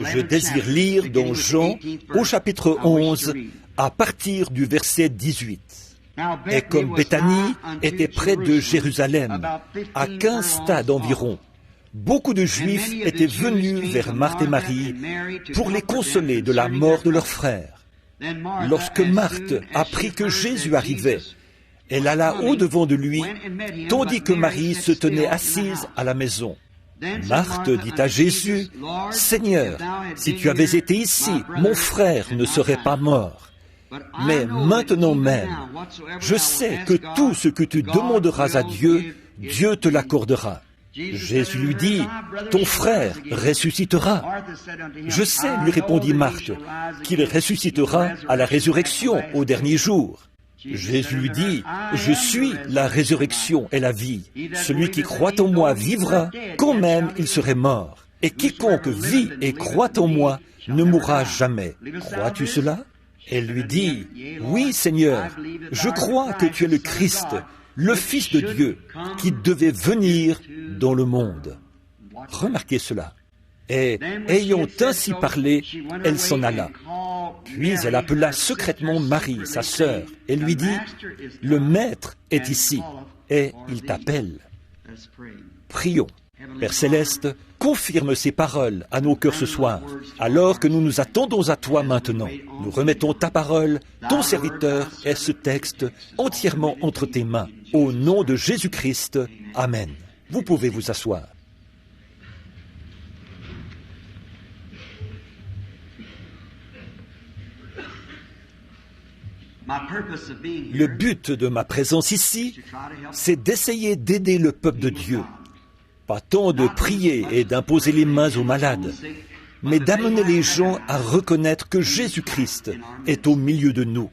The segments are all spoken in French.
Je désire lire dans Jean au chapitre 11 à partir du verset 18. Et comme Béthanie était près de Jérusalem, à 15 stades environ, beaucoup de Juifs étaient venus vers Marthe et Marie pour les consoler de la mort de leur frère. Lorsque Marthe apprit que Jésus arrivait, elle alla au-devant de lui, tandis que Marie se tenait assise à la maison. Marthe dit à Jésus, « Seigneur, si tu avais été ici, mon frère ne serait pas mort. Mais maintenant même, je sais que tout ce que tu demanderas à Dieu, Dieu te l'accordera. » Jésus lui dit, « Ton frère ressuscitera. » « Je sais, lui répondit Marthe, qu'il ressuscitera à la résurrection au dernier jour. » Jésus lui dit, « Je suis la résurrection et la vie. Celui qui croit en moi vivra, quand même il serait mort. Et quiconque vit et croit en moi ne mourra jamais. Crois-tu cela ?» Elle lui dit, « Oui, Seigneur, je crois que tu es le Christ, le Fils de Dieu, qui devait venir dans le monde. » Remarquez cela. Et ayant ainsi parlé, elle s'en alla. Puis elle appela secrètement Marie, sa sœur, et lui dit, « Le Maître est ici, et il t'appelle. » Prions. Père Céleste, confirme ces paroles à nos cœurs ce soir, alors que nous nous attendons à toi maintenant. Nous remettons ta parole, ton serviteur et ce texte entièrement entre tes mains. Au nom de Jésus-Christ, Amen. Vous pouvez vous asseoir. Le but de ma présence ici, c'est d'essayer d'aider le peuple de Dieu. Pas tant de prier et d'imposer les mains aux malades, mais d'amener les gens à reconnaître que Jésus-Christ est au milieu de nous,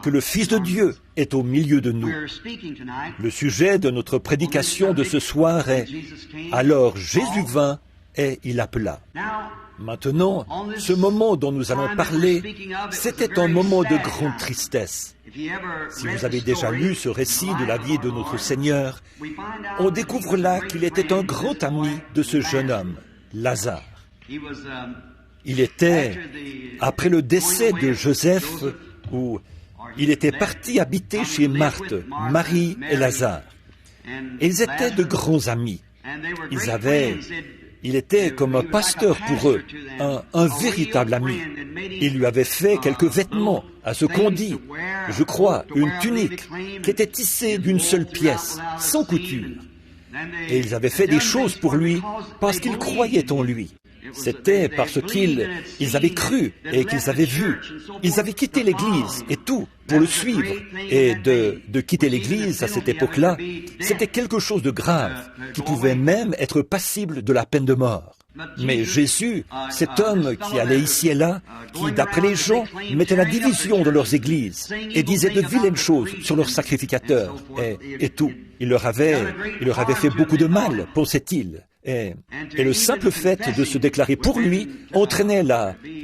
que le Fils de Dieu est au milieu de nous. Le sujet de notre prédication de ce soir est « Alors Jésus vint et il appela ». Maintenant, ce moment dont nous allons parler, c'était un moment de grande tristesse. Si vous avez déjà lu ce récit de la vie de notre Seigneur, on découvre là qu'il était un grand ami de ce jeune homme, Lazare. Il était, après le décès de Joseph, où il était parti habiter chez Marthe, Marie et Lazare. Et ils étaient de grands amis. Il était comme un pasteur pour eux, un véritable ami. Il lui avait fait quelques vêtements, à ce qu'on dit, je crois, une tunique qui était tissée d'une seule pièce, sans couture. Et ils avaient fait des choses pour lui parce qu'ils croyaient en lui. C'était parce qu'ils avaient cru et qu'ils avaient vu. Ils avaient quitté l'Église et tout pour le suivre. Et de quitter l'Église à cette époque-là, c'était quelque chose de grave, qui pouvait même être passible de la peine de mort. Mais Jésus, cet homme qui allait ici et là, qui, d'après les gens, mettait la division dans leurs églises et disait de vilaines choses sur leurs sacrificateurs et tout. Il leur avait fait beaucoup de mal, pensait-il. Et le simple fait de se déclarer pour lui entraînait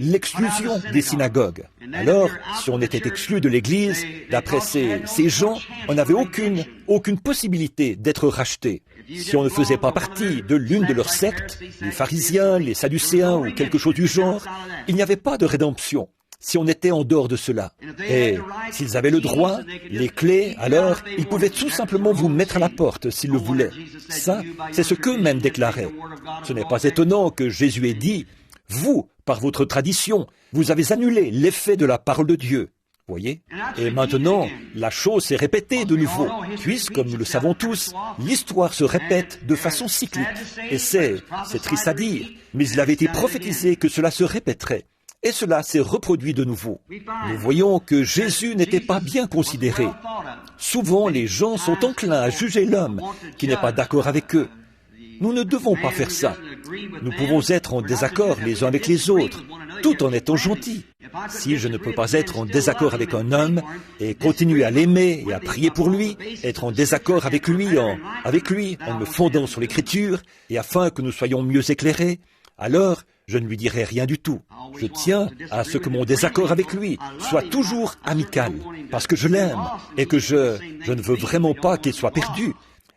l'exclusion des synagogues. Alors, si on était exclu de l'Église, d'après ces gens, on n'avait aucune possibilité d'être racheté. Si on ne faisait pas partie de l'une de leurs sectes, les pharisiens, les sadducéens ou quelque chose du genre, il n'y avait pas de rédemption. Si on était en dehors de cela. Et s'ils avaient le droit, les clés, alors ils pouvaient tout simplement vous mettre à la porte s'ils le voulaient. Ça, c'est ce qu'eux-mêmes déclaraient. Ce n'est pas étonnant que Jésus ait dit, « Vous, par votre tradition, vous avez annulé l'effet de la parole de Dieu. » Voyez? Et maintenant, la chose s'est répétée de nouveau, puisque, comme nous le savons tous, l'histoire se répète de façon cyclique. Et c'est triste à dire, mais il avait été prophétisé que cela se répéterait. Et cela s'est reproduit de nouveau. Nous voyons que Jésus n'était pas bien considéré. Souvent, les gens sont enclins à juger l'homme qui n'est pas d'accord avec eux. Nous ne devons pas faire ça. Nous pouvons être en désaccord les uns avec les autres, tout en étant gentils. Si je ne peux pas être en désaccord avec un homme et continuer à l'aimer et à prier pour lui, être en désaccord avec lui en me fondant sur l'Écriture et afin que nous soyons mieux éclairés, alors je ne lui dirai rien du tout. Je tiens à ce que mon désaccord avec lui soit toujours amical, parce que je l'aime et que je ne veux vraiment pas qu'il soit perdu.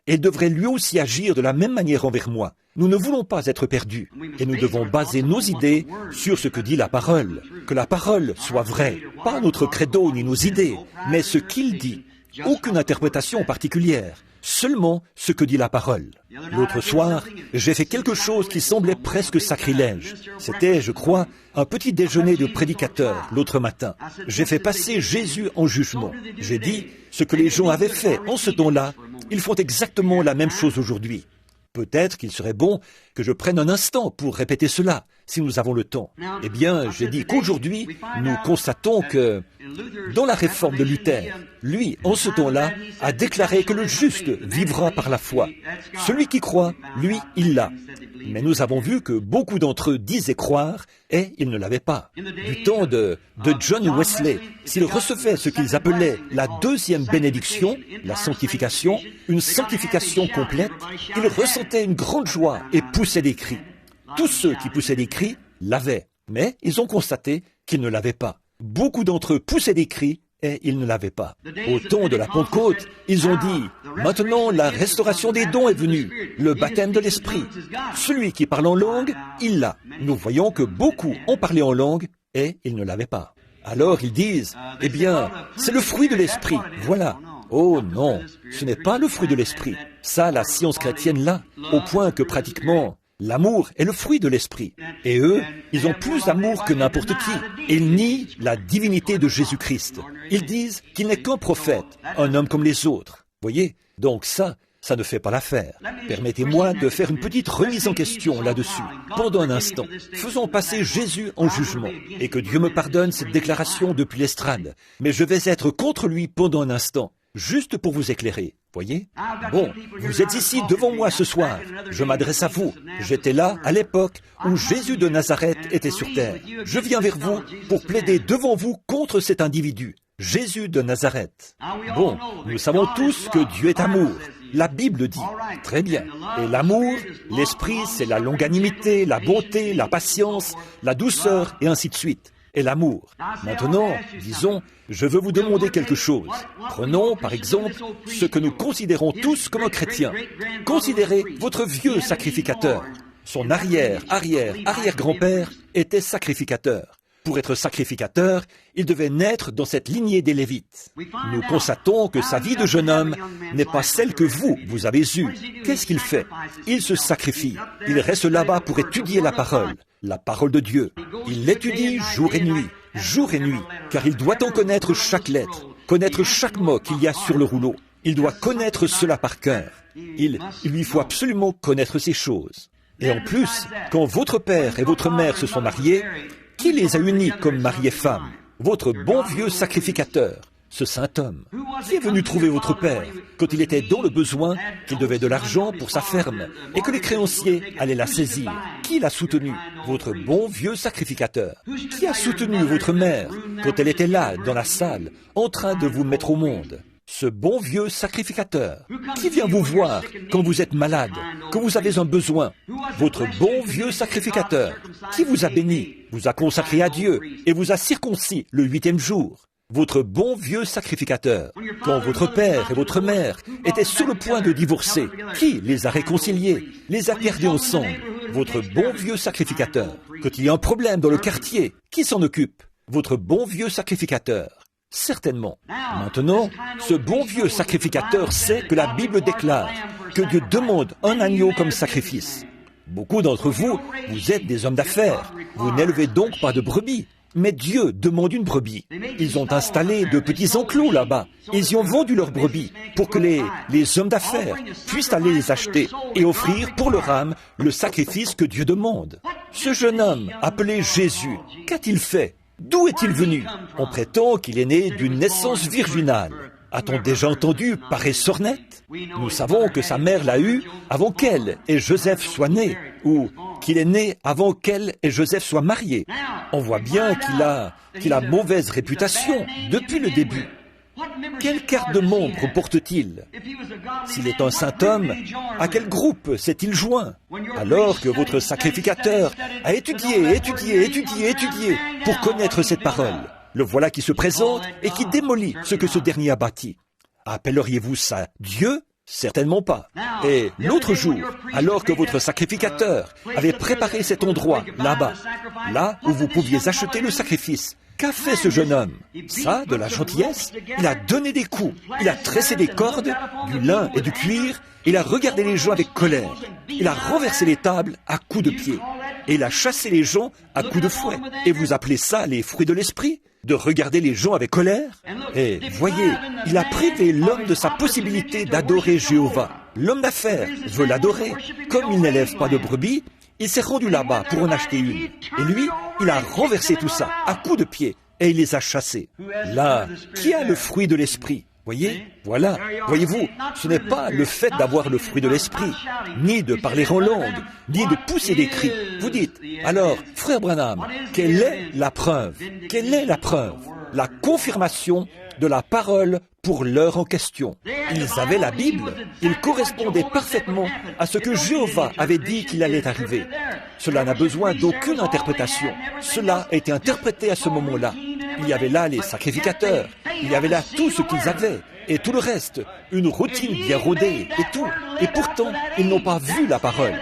et il devrait lui aussi agir de la même manière envers moi. Nous ne voulons pas être perdus, et nous devons baser nos idées sur ce que dit la parole. Que la parole soit vraie, pas notre credo ni nos idées, mais ce qu'il dit. Aucune interprétation particulière, seulement ce que dit la parole. L'autre soir, j'ai fait quelque chose qui semblait presque sacrilège. C'était, je crois, un petit déjeuner de prédicateur l'autre matin. J'ai fait passer Jésus en jugement. J'ai dit, ce que les gens avaient fait en ce temps-là, ils font exactement la même chose aujourd'hui. Peut-être qu'il serait bon que je prenne un instant pour répéter cela, si nous avons le temps. Eh bien, j'ai dit qu'aujourd'hui, nous constatons que, dans la réforme de Luther, lui, en ce temps-là, a déclaré que le juste vivra par la foi. Celui qui croit, lui, il l'a. Mais nous avons vu que beaucoup d'entre eux disaient croire, et ils ne l'avaient pas. Du temps de John Wesley, s'ils recevaient ce qu'ils appelaient la deuxième bénédiction, la sanctification, une sanctification complète, ils ressentaient une grande joie et poussaient des cris. Tous ceux qui poussaient des cris l'avaient, mais ils ont constaté qu'ils ne l'avaient pas. Beaucoup d'entre eux poussaient des cris et ils ne l'avaient pas. Au temps de la Pentecôte, ils ont dit « Maintenant, la restauration des dons est venue, le baptême de l'Esprit. Celui qui parle en langue, il l'a. » Nous voyons que beaucoup ont parlé en langue et ils ne l'avaient pas. Alors ils disent « Eh bien, c'est le fruit de l'Esprit, voilà. » Oh non, ce n'est pas le fruit de l'Esprit. Ça, la science chrétienne l'a, au point que pratiquement... L'amour est le fruit de l'esprit. Et eux, ils ont plus d'amour que n'importe qui. Ils nient la divinité de Jésus-Christ. Ils disent qu'il n'est qu'un prophète, un homme comme les autres. Voyez? Donc ça ne fait pas l'affaire. Permettez-moi de faire une petite remise en question là-dessus. Pendant un instant, faisons passer Jésus en jugement. Et que Dieu me pardonne cette déclaration depuis l'estrade. Mais je vais être contre lui pendant un instant. Juste pour vous éclairer, voyez? Bon, vous êtes ici devant moi ce soir. Je m'adresse à vous. J'étais là à l'époque où Jésus de Nazareth était sur terre. Je viens vers vous pour plaider devant vous contre cet individu, Jésus de Nazareth. Bon, nous savons tous que Dieu est amour. La Bible dit, très bien. Et l'amour, l'esprit, c'est la longanimité, la bonté, la patience, la douceur et ainsi de suite. Et l'amour. Maintenant, disons, je veux vous demander quelque chose. Prenons, par exemple, ce que nous considérons tous comme un chrétien. Considérez votre vieux sacrificateur. Son arrière-grand-père était sacrificateur. Pour être sacrificateur, il devait naître dans cette lignée des Lévites. Nous constatons que sa vie de jeune homme n'est pas celle que vous avez eue. Qu'est-ce qu'il fait? Il se sacrifie. Il reste là-bas pour étudier la parole de Dieu. Il l'étudie jour et nuit, car il doit en connaître chaque lettre, connaître chaque mot qu'il y a sur le rouleau. Il doit connaître cela par cœur. Il lui faut absolument connaître ces choses. Et en plus, quand votre père et votre mère se sont mariés, qui les a unis comme mari et femme? Votre bon vieux sacrificateur, ce saint homme. Qui est venu trouver votre père quand il était dans le besoin, qu'il devait de l'argent pour sa ferme et que les créanciers allaient la saisir? Qui l'a soutenu? Votre bon vieux sacrificateur. Qui a soutenu votre mère quand elle était là, dans la salle, en train de vous mettre au monde? Ce bon vieux sacrificateur. Qui vient vous voir quand vous êtes malade, quand vous avez un besoin? Votre bon vieux sacrificateur. Qui vous a béni, vous a consacré à Dieu et vous a circoncis le 8e jour? Votre bon vieux sacrificateur. Quand votre père et votre mère étaient sur le point de divorcer, qui les a réconciliés, les a gardés ensemble? Votre bon vieux sacrificateur. Quand il y a un problème dans le quartier, qui s'en occupe? Votre bon vieux sacrificateur. Certainement. Maintenant, ce bon vieux sacrificateur sait que la Bible déclare que Dieu demande un agneau comme sacrifice. Beaucoup d'entre vous, vous êtes des hommes d'affaires. Vous n'élevez donc pas de brebis. Mais Dieu demande une brebis. Ils ont installé de petits enclos là-bas. Ils y ont vendu leurs brebis pour que les hommes d'affaires puissent aller les acheter et offrir pour leur âme le sacrifice que Dieu demande. Ce jeune homme, appelé Jésus, qu'a-t-il fait? D'où est-il venu? On prétend qu'il est né d'une naissance virginale. A-t-on déjà entendu pareille sornette? Nous savons que sa mère l'a eu avant qu'elle et Joseph soient nés, ou qu'il est né avant qu'elle et Joseph soient mariés. On voit bien qu'il a mauvaise réputation depuis le début. Quelle carte de membre porte-t-il? S'il est un saint homme, à quel groupe s'est-il joint? Alors que votre sacrificateur a étudié pour connaître cette parole. Le voilà qui se présente et qui démolit ce que ce dernier a bâti. Appelleriez-vous ça Dieu? Certainement pas. Et l'autre jour, alors que votre sacrificateur avait préparé cet endroit, là-bas, là où vous pouviez acheter le sacrifice, qu'a fait ce jeune homme? Ça, de la gentillesse? Il a donné des coups, il a tressé des cordes, du lin et du cuir, il a regardé les gens avec colère, il a renversé les tables à coups de pied, et il a chassé les gens à coups de fouet. Et vous appelez ça les fruits de l'esprit? De regarder les gens avec colère? Et voyez, il a privé l'homme de sa possibilité d'adorer Jéhovah. L'homme d'affaires veut l'adorer. Comme il n'élève pas de brebis, il s'est rendu là-bas pour en acheter une. Et lui, il a renversé tout ça à coups de pied et il les a chassés. Là, qui a le fruit de l'esprit? Voyez, voilà, voyez-vous, ce n'est pas le fait d'avoir le fruit de l'esprit, ni de parler en langue, ni de pousser des cris. Vous dites, alors, frère Branham, quelle est la preuve? Quelle est la preuve? La confirmation de la parole pour l'heure en question. Ils avaient la Bible, ils correspondaient parfaitement à ce que Jéhovah avait dit qu'il allait arriver. Cela n'a besoin d'aucune interprétation. Cela a été interprété à ce moment-là. Il y avait là les sacrificateurs, il y avait là tout ce qu'ils avaient, et tout le reste, une routine bien rodée, et tout. Et pourtant, ils n'ont pas vu la parole.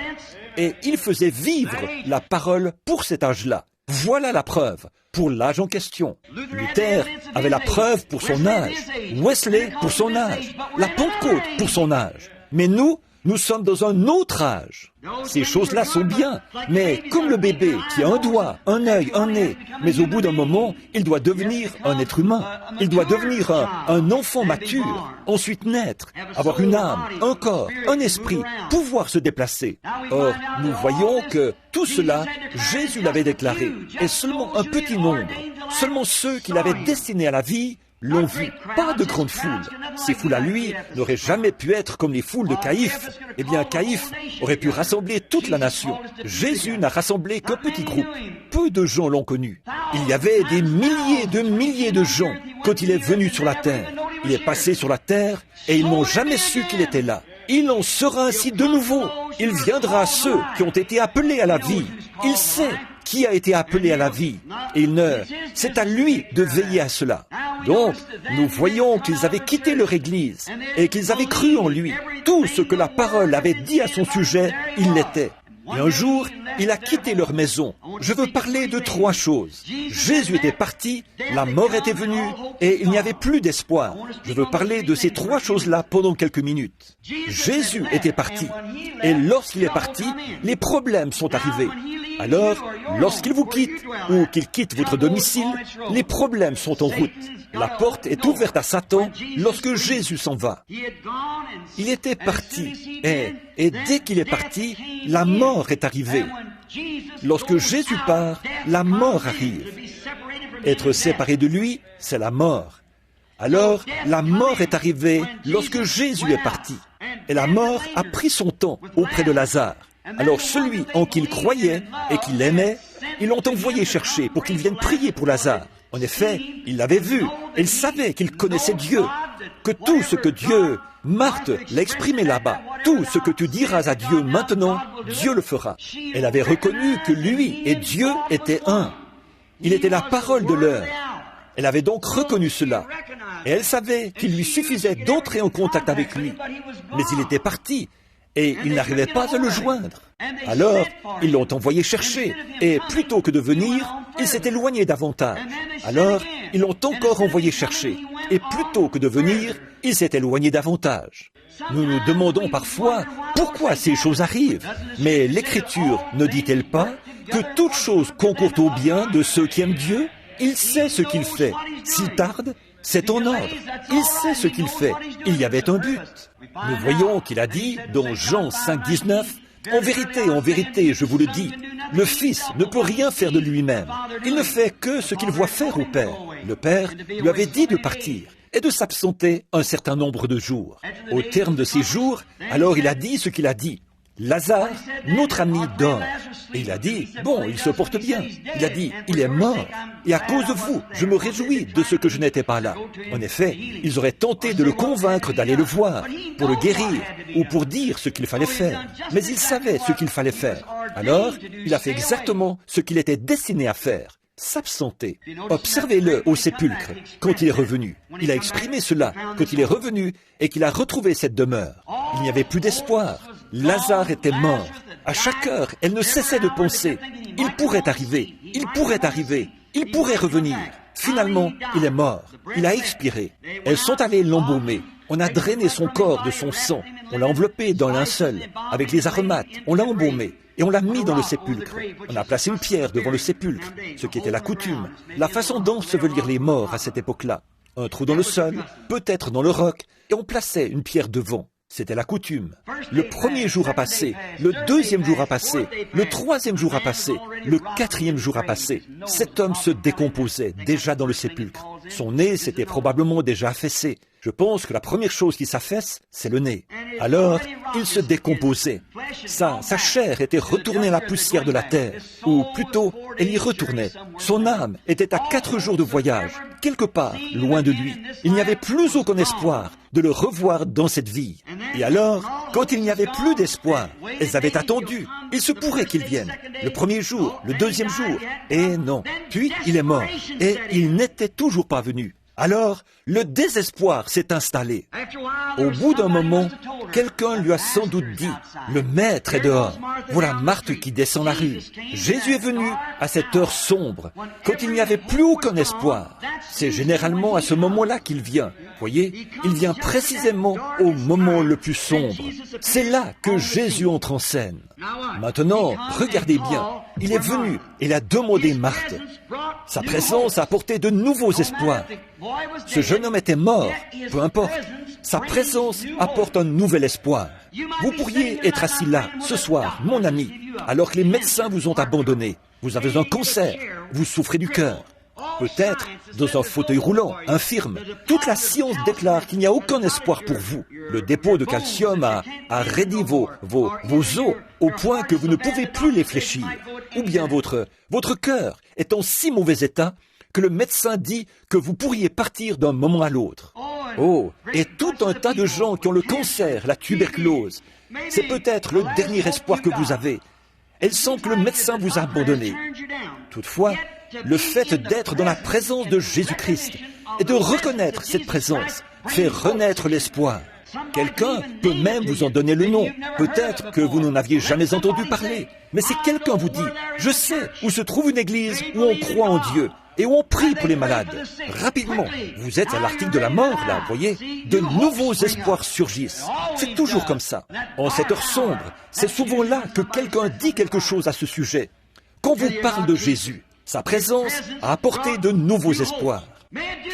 Et ils faisaient vivre la parole pour cet âge-là. Voilà la preuve, pour l'âge en question. Luther avait la preuve pour son âge, Wesley pour son âge, la Pentecôte pour son âge. Mais nous sommes dans un autre âge. Ces choses-là sont bien, mais comme le bébé qui a un doigt, un œil, un nez, mais au bout d'un moment, il doit devenir un être humain. Il doit devenir un enfant mature, ensuite naître, avoir une âme, un corps, un esprit, pouvoir se déplacer. Or, nous voyons que tout cela, Jésus l'avait déclaré, et seulement un petit nombre, seulement ceux qu'il avait destinés à la vie, l'ont vu. Pas de grande foule. Ces foules à lui n'auraient jamais pu être comme les foules de Caïphe. Eh bien, Caïphe aurait pu rassembler toute la nation. Jésus n'a rassemblé qu'un petit groupe. Peu de gens l'ont connu. Il y avait des milliers de gens quand il est venu sur la terre. Il est passé sur la terre et ils n'ont jamais su qu'il était là. Il en sera ainsi de nouveau. Il viendra à ceux qui ont été appelés à la vie. Il sait qui a été appelé à la vie. C'est à lui de veiller à cela. Donc, nous voyons qu'ils avaient quitté leur Église et qu'ils avaient cru en lui. Tout ce que la parole avait dit à son sujet, il l'était. Et un jour, il a quitté leur maison. Je veux parler de 3 choses. Jésus était parti, la mort était venue, et il n'y avait plus d'espoir. Je veux parler de ces 3 choses-là pendant quelques minutes. Jésus était parti, et lorsqu'il est parti, les problèmes sont arrivés. Alors, lorsqu'il vous quitte, ou qu'il quitte votre domicile, les problèmes sont en route. La porte est ouverte à Satan lorsque Jésus s'en va. Il était parti, et dès qu'il est parti, la mort est arrivée. Lorsque Jésus part, la mort arrive. Être séparé de lui, c'est la mort. Alors, la mort est arrivée lorsque Jésus est parti. Et la mort a pris son temps auprès de Lazare. Alors celui en qui il croyait et qu'il aimait, ils l'ont envoyé chercher pour qu'il vienne prier pour Lazare. En effet, il l'avait vu, et il savait qu'il connaissait Dieu, que tout ce que Dieu, Marthe l'a exprimé là-bas, tout ce que tu diras à Dieu maintenant, Dieu le fera. Elle avait reconnu que lui et Dieu étaient un. Il était la parole de l'heure. Elle avait donc reconnu cela, et elle savait qu'il lui suffisait d'entrer en contact avec lui. Mais il était parti, et il n'arrivait pas à le joindre. Alors, ils l'ont envoyé chercher, et plutôt que de venir, il s'est éloigné davantage. Alors, ils l'ont encore envoyé chercher, et plutôt que de venir, il s'est éloigné davantage. Nous nous demandons parfois pourquoi ces choses arrivent, mais l'Écriture ne dit-elle pas que toute chose concourt au bien de ceux qui aiment Dieu? Il sait ce qu'il fait. S'il tarde, c'est en ordre. Il sait ce qu'il fait. Il y avait un but. Nous voyons qu'il a dit, dans Jean 5,19, « En vérité, je vous le dis, le Fils ne peut rien faire de lui-même. Il ne fait que ce qu'il voit faire au Père. Le Père lui avait dit de partir et de s'absenter un certain nombre de jours. Au terme de ces jours, alors il a dit ce qu'il a dit. Lazare, notre ami, dort. Et il a dit, bon, il se porte bien. Il a dit, il est mort. Et à cause de vous, je me réjouis de ce que je n'étais pas là. En effet, ils auraient tenté de le convaincre d'aller le voir, pour le guérir, ou pour dire ce qu'il fallait faire. Mais il savait ce qu'il fallait faire. Alors, il a fait exactement ce qu'il était destiné à faire. s'absenter. Observez-le au sépulcre quand il est revenu. Il a exprimé cela quand il est revenu et qu'il a retrouvé cette demeure. Il n'y avait plus d'espoir. Lazare était mort. À chaque heure, elle ne cessait de penser. Il pourrait arriver, il pourrait arriver, il pourrait revenir. Finalement, il est mort. Il a expiré. Elles sont allées l'embaumer. On a drainé son corps de son sang. On l'a enveloppé dans un linceul, avec les aromates. On l'a embaumé. Et on l'a mis dans le sépulcre. On a placé une pierre devant le sépulcre, ce qui était la coutume, la façon d'ensevelir les morts à cette époque-là. Un trou dans le sol, peut-être dans le roc, et on plaçait une pierre devant. C'était la coutume. Le premier jour a passé, le deuxième jour a passé, le troisième jour a passé, le quatrième jour a passé. Cet homme se décomposait déjà dans le sépulcre. Son nez s'était probablement déjà affaissé. Je pense que la première chose qui s'affaisse, c'est le nez. Alors, il se décomposait. Sa chair était retournée à la poussière de la terre, ou plutôt, elle y retournait. Son âme était à 4 jours de voyage, quelque part, loin de lui. Il n'y avait plus aucun espoir de le revoir dans cette vie. Et alors, quand il n'y avait plus d'espoir, elles avaient attendu. Il se pourrait qu'il vienne, le premier jour, le deuxième jour. Et non. Puis, il est mort. Et il n'était toujours pas venu. Alors, le désespoir s'est installé. Au bout d'un moment, quelqu'un lui a sans doute dit, « Le maître est dehors. Voilà Marthe qui descend la rue. » Jésus est venu à cette heure sombre, quand il n'y avait plus aucun espoir. C'est généralement à ce moment-là qu'il vient. Voyez, il vient précisément au moment le plus sombre. C'est là que Jésus entre en scène. Maintenant, regardez bien. Il est venu et il a demandé Marthe. Sa présence a apporté de nouveaux espoirs. Ce jeune homme était mort, peu importe. Sa présence apporte un nouvel espoir. Vous pourriez être assis là, ce soir, mon ami, alors que les médecins vous ont abandonné. Vous avez un cancer, vous souffrez du cœur. Peut-être dans un fauteuil roulant, infirme. Toute la science déclare qu'il n'y a aucun espoir pour vous. Le dépôt de calcium a raidi vos os au point que vous ne pouvez plus les fléchir. Ou bien votre cœur est en si mauvais état que le médecin dit que vous pourriez partir d'un moment à l'autre. Oh, et tout un tas de gens qui ont le cancer, la tuberculose. C'est peut-être le dernier espoir que vous avez. Elle sent que le médecin vous a abandonné. Toutefois, le fait d'être dans la présence de Jésus-Christ et de reconnaître cette présence fait renaître l'espoir. Quelqu'un peut même vous en donner le nom. Peut-être que vous n'en aviez jamais entendu parler. Mais si quelqu'un vous dit « Je sais où se trouve une église où on croit en Dieu et où on prie pour les malades », rapidement, vous êtes à l'article de la mort, là, voyez, de nouveaux espoirs surgissent. C'est toujours comme ça. En cette heure sombre, c'est souvent là que quelqu'un dit quelque chose à ce sujet. Quand vous parle de Jésus, sa présence a apporté de nouveaux espoirs.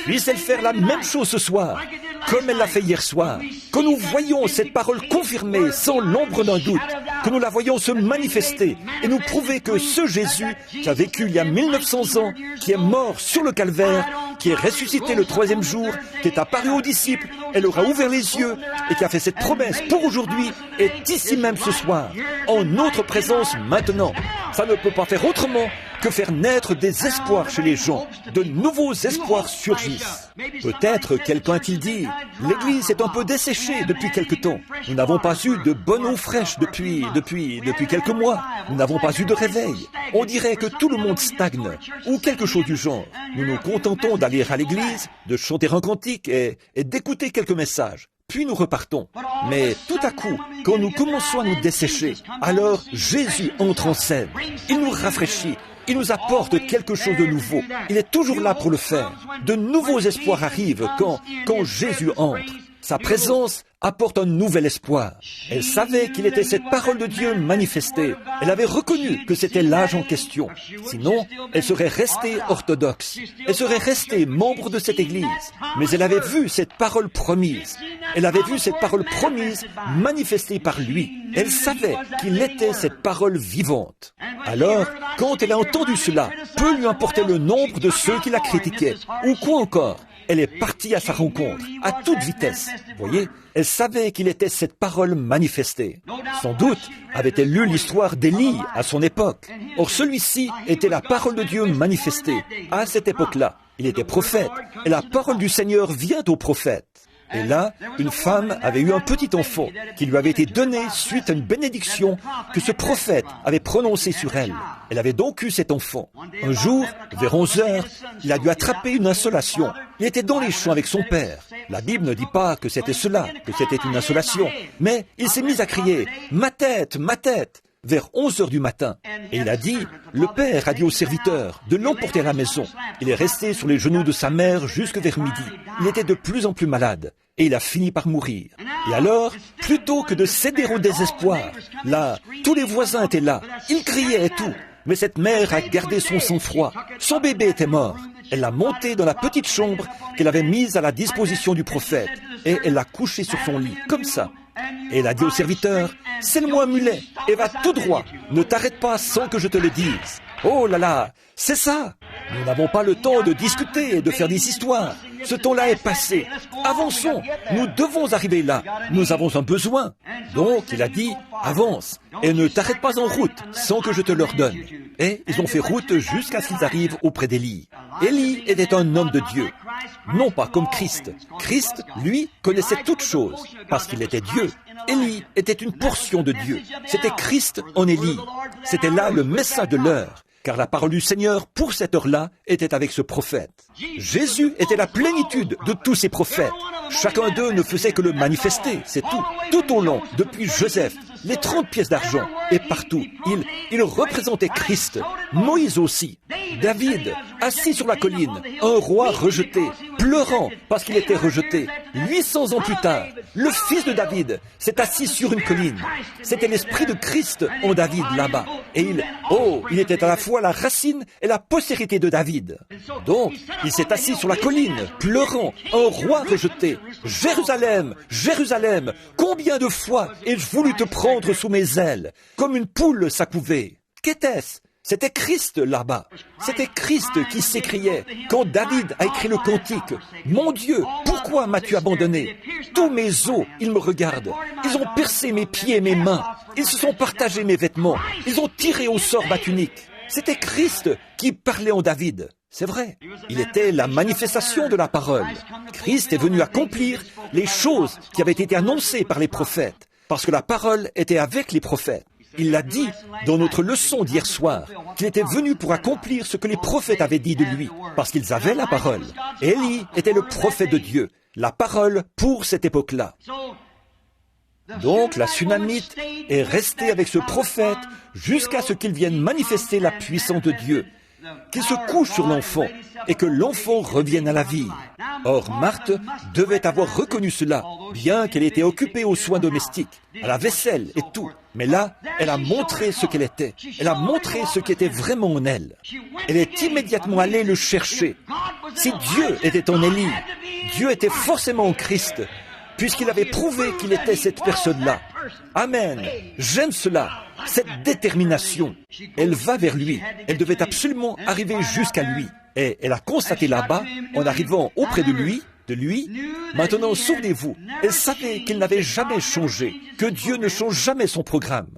Puisse-t-elle faire la même chose ce soir, comme elle l'a fait hier soir, que nous voyons cette parole confirmée sans l'ombre d'un doute, que nous la voyons se manifester et nous prouver que ce Jésus qui a vécu il y a 1900 ans, qui est mort sur le calvaire, qui est ressuscité le 3e jour, qui est apparu aux disciples, et leur a ouvert les yeux et qui a fait cette promesse pour aujourd'hui, est ici même ce soir, en notre présence maintenant. Ça ne peut pas faire autrement que faire naître des espoirs chez les gens. De nouveaux espoirs surgissent. Peut-être quelqu'un a-t-il dit, l'Église est un peu desséchée depuis quelque temps. Nous n'avons pas eu de bonne eau fraîche depuis quelques mois. Nous n'avons pas eu de réveil. On dirait que tout le monde stagne, ou quelque chose du genre. Nous nous contentons d'aller à l'Église, de chanter un cantique et d'écouter quelques messages. Puis nous repartons. Mais tout à coup, quand nous commençons à nous dessécher, alors Jésus entre en scène. Il nous rafraîchit. Il nous apporte quelque chose de nouveau. Il est toujours là pour le faire. De nouveaux espoirs arrivent quand Jésus entre. Sa présence apporte un nouvel espoir. Elle savait qu'il était cette parole de Dieu manifestée. Elle avait reconnu que c'était l'âge en question. Sinon, elle serait restée orthodoxe. Elle serait restée membre de cette Église. Mais elle avait vu cette parole promise. Elle avait vu cette parole promise manifestée par lui. Elle savait qu'il était cette parole vivante. Alors, quand elle a entendu cela, peu lui importait le nombre de ceux qui la critiquaient. Ou quoi encore, elle est partie à sa rencontre, à toute vitesse. Voyez, elle savait qu'il était cette parole manifestée. Sans doute avait-elle lu l'histoire d'Élie à son époque. Or, celui-ci était la parole de Dieu manifestée. À cette époque-là, il était prophète, et la parole du Seigneur vient au prophète. Et là, une femme avait eu un petit enfant qui lui avait été donné suite à une bénédiction que ce prophète avait prononcée sur elle. Elle avait donc eu cet enfant. Un jour, vers 11 heures, il a dû attraper une insolation. Il était dans les champs avec son père. La Bible ne dit pas que c'était cela, que c'était une insolation. Mais il s'est mis à crier « Ma tête, ma tête !» vers 11 heures du matin. Et il a dit, le père a dit au serviteur de l'emporter à la maison. Il est resté sur les genoux de sa mère jusque vers midi. Il était de plus en plus malade. Et il a fini par mourir. Et alors, plutôt que de céder au désespoir, là, tous les voisins étaient là. Ils criaient et tout. Mais cette mère a gardé son sang-froid. Son bébé était mort. Elle l'a monté dans la petite chambre qu'elle avait mise à la disposition du prophète. Et elle l'a couché sur son lit, comme ça. Et elle a dit au serviteur, « Scelle-moi un mulet et va tout droit. Ne t'arrête pas sans que je te le dise. » Oh là là, c'est ça. Nous n'avons pas le temps de discuter et de faire des histoires. Ce temps-là est passé. Avançons. Nous devons arriver là. Nous avons un besoin. Donc, il a dit, avance et ne t'arrête pas en route sans que je te l'ordonne. Et ils ont fait route jusqu'à ce qu'ils arrivent auprès d'Élie. Élie était un homme de Dieu. Non pas comme Christ. Christ, lui, connaissait toutes choses parce qu'il était Dieu. Élie était une portion de Dieu. C'était Christ en Élie. C'était là le message de l'heure. Car la parole du Seigneur, pour cette heure-là, était avec ce prophète. Jésus était la plénitude de tous ces prophètes. Chacun d'eux ne faisait que le manifester, c'est tout. Tout au long, depuis Joseph, les 30 pièces d'argent, et partout, il représentait Christ. Moïse aussi. David, assis sur la colline, un roi rejeté, pleurant parce qu'il était rejeté. 800 ans plus tard, le fils de David s'est assis sur une colline. C'était l'esprit de Christ en David là-bas. Et il était à la fois la racine et la postérité de David. Donc, il s'est assis sur la colline, pleurant, un roi rejeté. Jérusalem, Jérusalem, combien de fois ai-je voulu te prendre sous mes ailes, comme une poule s'accouvait. Qu'était-ce? C'était Christ là-bas. C'était Christ qui s'écriait quand David a écrit le cantique. « Mon Dieu, pourquoi m'as-tu abandonné? Tous mes os, ils me regardent. Ils ont percé mes pieds et mes mains. Ils se sont partagés mes vêtements. Ils ont tiré au sort ma tunique. » C'était Christ qui parlait en David. C'est vrai, il était la manifestation de la parole. Christ est venu accomplir les choses qui avaient été annoncées par les prophètes, parce que la parole était avec les prophètes. Il l'a dit dans notre leçon d'hier soir, qu'il était venu pour accomplir ce que les prophètes avaient dit de lui, parce qu'ils avaient la parole. Élie était le prophète de Dieu, la parole pour cette époque-là. Donc la Sunamite est restée avec ce prophète jusqu'à ce qu'il vienne manifester la puissance de Dieu, qu'il se couche sur l'enfant et que l'enfant revienne à la vie. Or, Marthe devait avoir reconnu cela, bien qu'elle était occupée aux soins domestiques, à la vaisselle et tout. Mais là, elle a montré ce qu'elle était. Elle a montré ce qui était vraiment en elle. Elle est immédiatement allée le chercher. Si Dieu était en Élie, Dieu était forcément en Christ, puisqu'il avait prouvé qu'il était cette personne-là. Amen. J'aime cela, cette détermination. Elle va vers lui. Elle devait absolument arriver jusqu'à lui. Et elle a constaté là-bas, en arrivant auprès de lui, maintenant souvenez-vous, elle savait qu'il n'avait jamais changé, que Dieu ne change jamais son programme.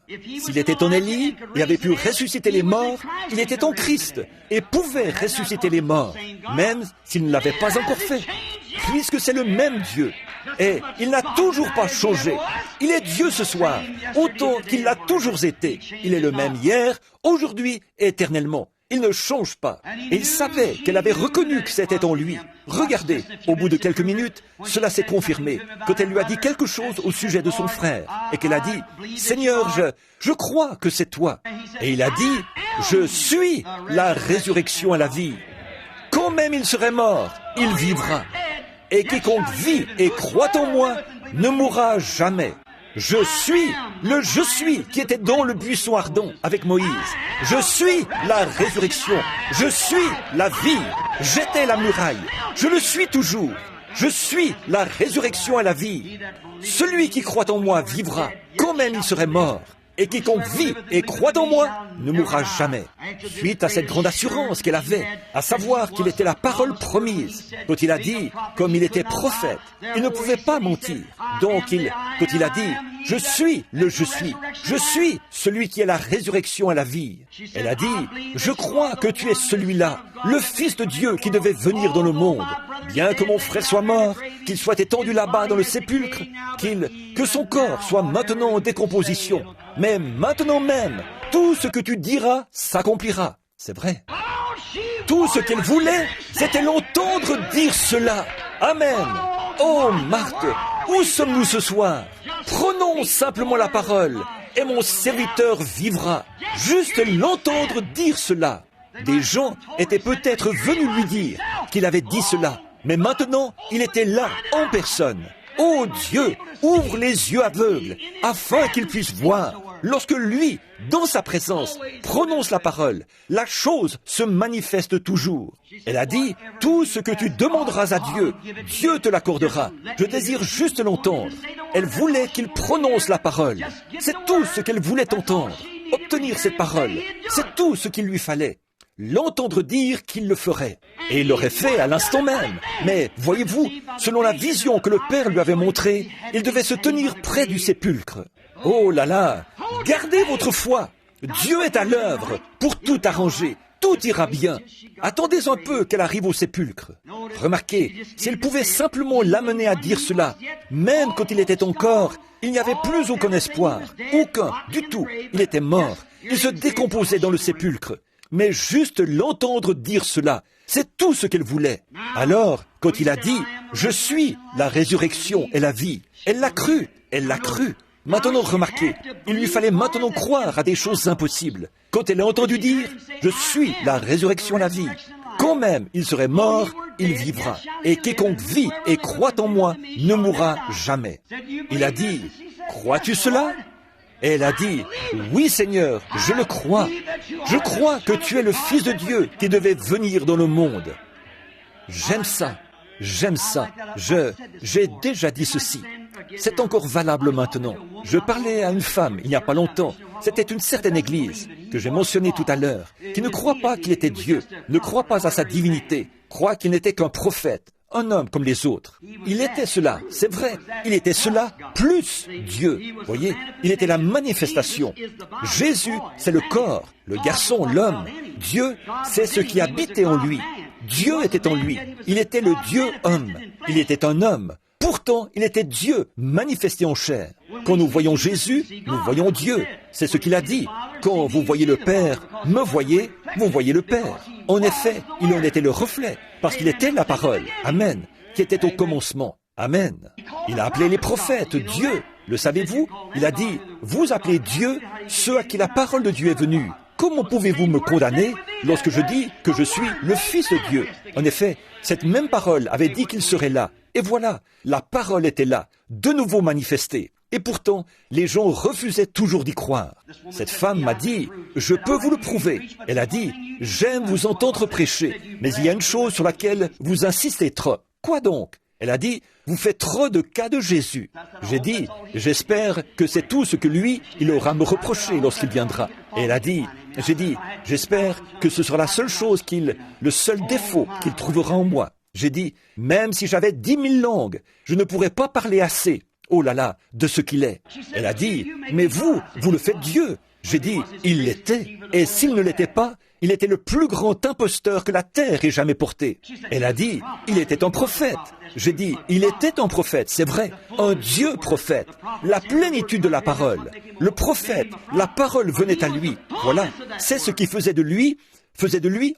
S'il était en Élie et avait pu ressusciter les morts, il était en Christ et pouvait ressusciter les morts, même s'il ne l'avait pas encore fait, puisque c'est le même Dieu. Et il n'a toujours pas changé. Il est Dieu ce soir, autant qu'il l'a toujours été. Il est le même hier, aujourd'hui et éternellement. Il ne change pas. Et il savait qu'elle avait reconnu que c'était en lui. Regardez, au bout de quelques minutes, cela s'est confirmé, quand elle lui a dit quelque chose au sujet de son frère, et qu'elle a dit, « Seigneur, je crois que c'est toi. » Et il a dit, « Je suis la résurrection et la vie. Quand même il serait mort, il vivra. Et quiconque vit et croit en moi ne mourra jamais. » Je suis le je suis qui était dans le buisson ardent avec Moïse. Je suis la résurrection. Je suis la vie. J'étais la muraille. Je le suis toujours. Je suis la résurrection et la vie. Celui qui croit en moi vivra, quand même il serait mort. et quiconque vit et croit en moi ne mourra jamais. Suite à cette grande assurance qu'elle avait, à savoir qu'il était la parole promise, quand il a dit, comme il était prophète, il ne pouvait pas mentir. Donc quand il a dit, je suis celui qui est la résurrection et la vie. Elle a dit, je crois que tu es celui-là, le Fils de Dieu qui devait venir dans le monde. Bien que mon frère soit mort, qu'il soit étendu là-bas dans le sépulcre, que son corps soit maintenant en décomposition. Mais maintenant même, tout ce que tu diras s'accomplira. C'est vrai. Tout ce qu'elle voulait, c'était l'entendre dire cela. Amen. Oh Marthe, où sommes-nous ce soir? Prenons simplement la parole, et mon serviteur vivra. Juste l'entendre dire cela. Des gens étaient peut-être venus lui dire qu'il avait dit cela, mais maintenant, il était là, en personne. Oh Dieu, ouvre les yeux aveugles, afin qu'ils puissent voir. Lorsque lui, dans sa présence, prononce la parole, la chose se manifeste toujours. Elle a dit, tout ce que tu demanderas à Dieu, Dieu te l'accordera. Je désire juste l'entendre. Elle voulait qu'il prononce la parole. C'est tout ce qu'elle voulait entendre. Obtenir cette parole, c'est tout ce qu'il lui fallait. L'entendre dire qu'il le ferait. Et il l'aurait fait à l'instant même. Mais, voyez-vous, selon la vision que le Père lui avait montrée, il devait se tenir près du sépulcre. Oh là là, gardez votre foi. Dieu est à l'œuvre pour tout arranger. Tout ira bien. Attendez un peu qu'elle arrive au sépulcre. Remarquez, s'il pouvait simplement l'amener à dire cela, même quand il était encore, il n'y avait plus aucun espoir. Aucun, du tout. Il était mort. Il se décomposait dans le sépulcre. Mais juste l'entendre dire cela, c'est tout ce qu'elle voulait. Alors, quand il a dit « Je suis la résurrection et la vie », elle l'a cru, elle l'a cru. Maintenant, remarquez, il lui fallait maintenant croire à des choses impossibles. Quand elle a entendu dire « Je suis la résurrection et la vie », quand même il serait mort, il vivra. Et quiconque vit et croit en moi ne mourra jamais. Il a dit « Crois-tu cela ?» Et elle a dit, « Oui Seigneur, je le crois. Je crois que tu es le Fils de Dieu qui devait venir dans le monde. » J'aime ça. J'ai déjà dit ceci. C'est encore valable maintenant. Je parlais à une femme il n'y a pas longtemps. C'était une certaine église que j'ai mentionnée tout à l'heure, qui ne croit pas qu'il était Dieu, ne croit pas à sa divinité, croit qu'il n'était qu'un prophète. Un homme comme les autres. Il était cela, c'est vrai. Il était cela plus Dieu. Voyez, il était la manifestation. Jésus, c'est le corps, le garçon, l'homme. Dieu, c'est ce qui habitait en lui. Dieu était en lui. Il était le Dieu homme. Il était un homme. Pourtant, il était Dieu manifesté en chair. Quand nous voyons Jésus, nous voyons Dieu. C'est ce qu'il a dit. Quand vous voyez le Père, me voyez, vous voyez le Père. En effet, il en était le reflet, parce qu'il était la parole, Amen, qui était au commencement, Amen. Il a appelé les prophètes Dieu, le savez-vous? Il a dit, vous appelez Dieu ceux à qui la parole de Dieu est venue. Comment pouvez-vous me condamner lorsque je dis que je suis le Fils de Dieu? En effet, cette même parole avait dit qu'il serait là. Et voilà, la parole était là, de nouveau manifestée. Et pourtant, les gens refusaient toujours d'y croire. Cette femme m'a dit, je peux vous le prouver. Elle a dit, j'aime vous entendre prêcher, mais il y a une chose sur laquelle vous insistez trop. Quoi donc? Elle a dit, vous faites trop de cas de Jésus. J'ai dit, j'espère que c'est tout ce que lui, il aura à me reprocher lorsqu'il viendra. Et elle a dit, j'espère que ce sera la seule chose le seul défaut qu'il trouvera en moi. J'ai dit, même si j'avais 10 000 langues, je ne pourrais pas parler assez. Oh là là, de ce qu'il est. Elle a dit, mais vous le faites Dieu. J'ai dit, il l'était. Et s'il ne l'était pas, il était le plus grand imposteur que la terre ait jamais porté. Elle a dit, il était un prophète. J'ai dit, il était un prophète, c'est vrai, un Dieu prophète, la plénitude de la parole. Le prophète, la parole venait à lui. Voilà, c'est ce qui faisait de lui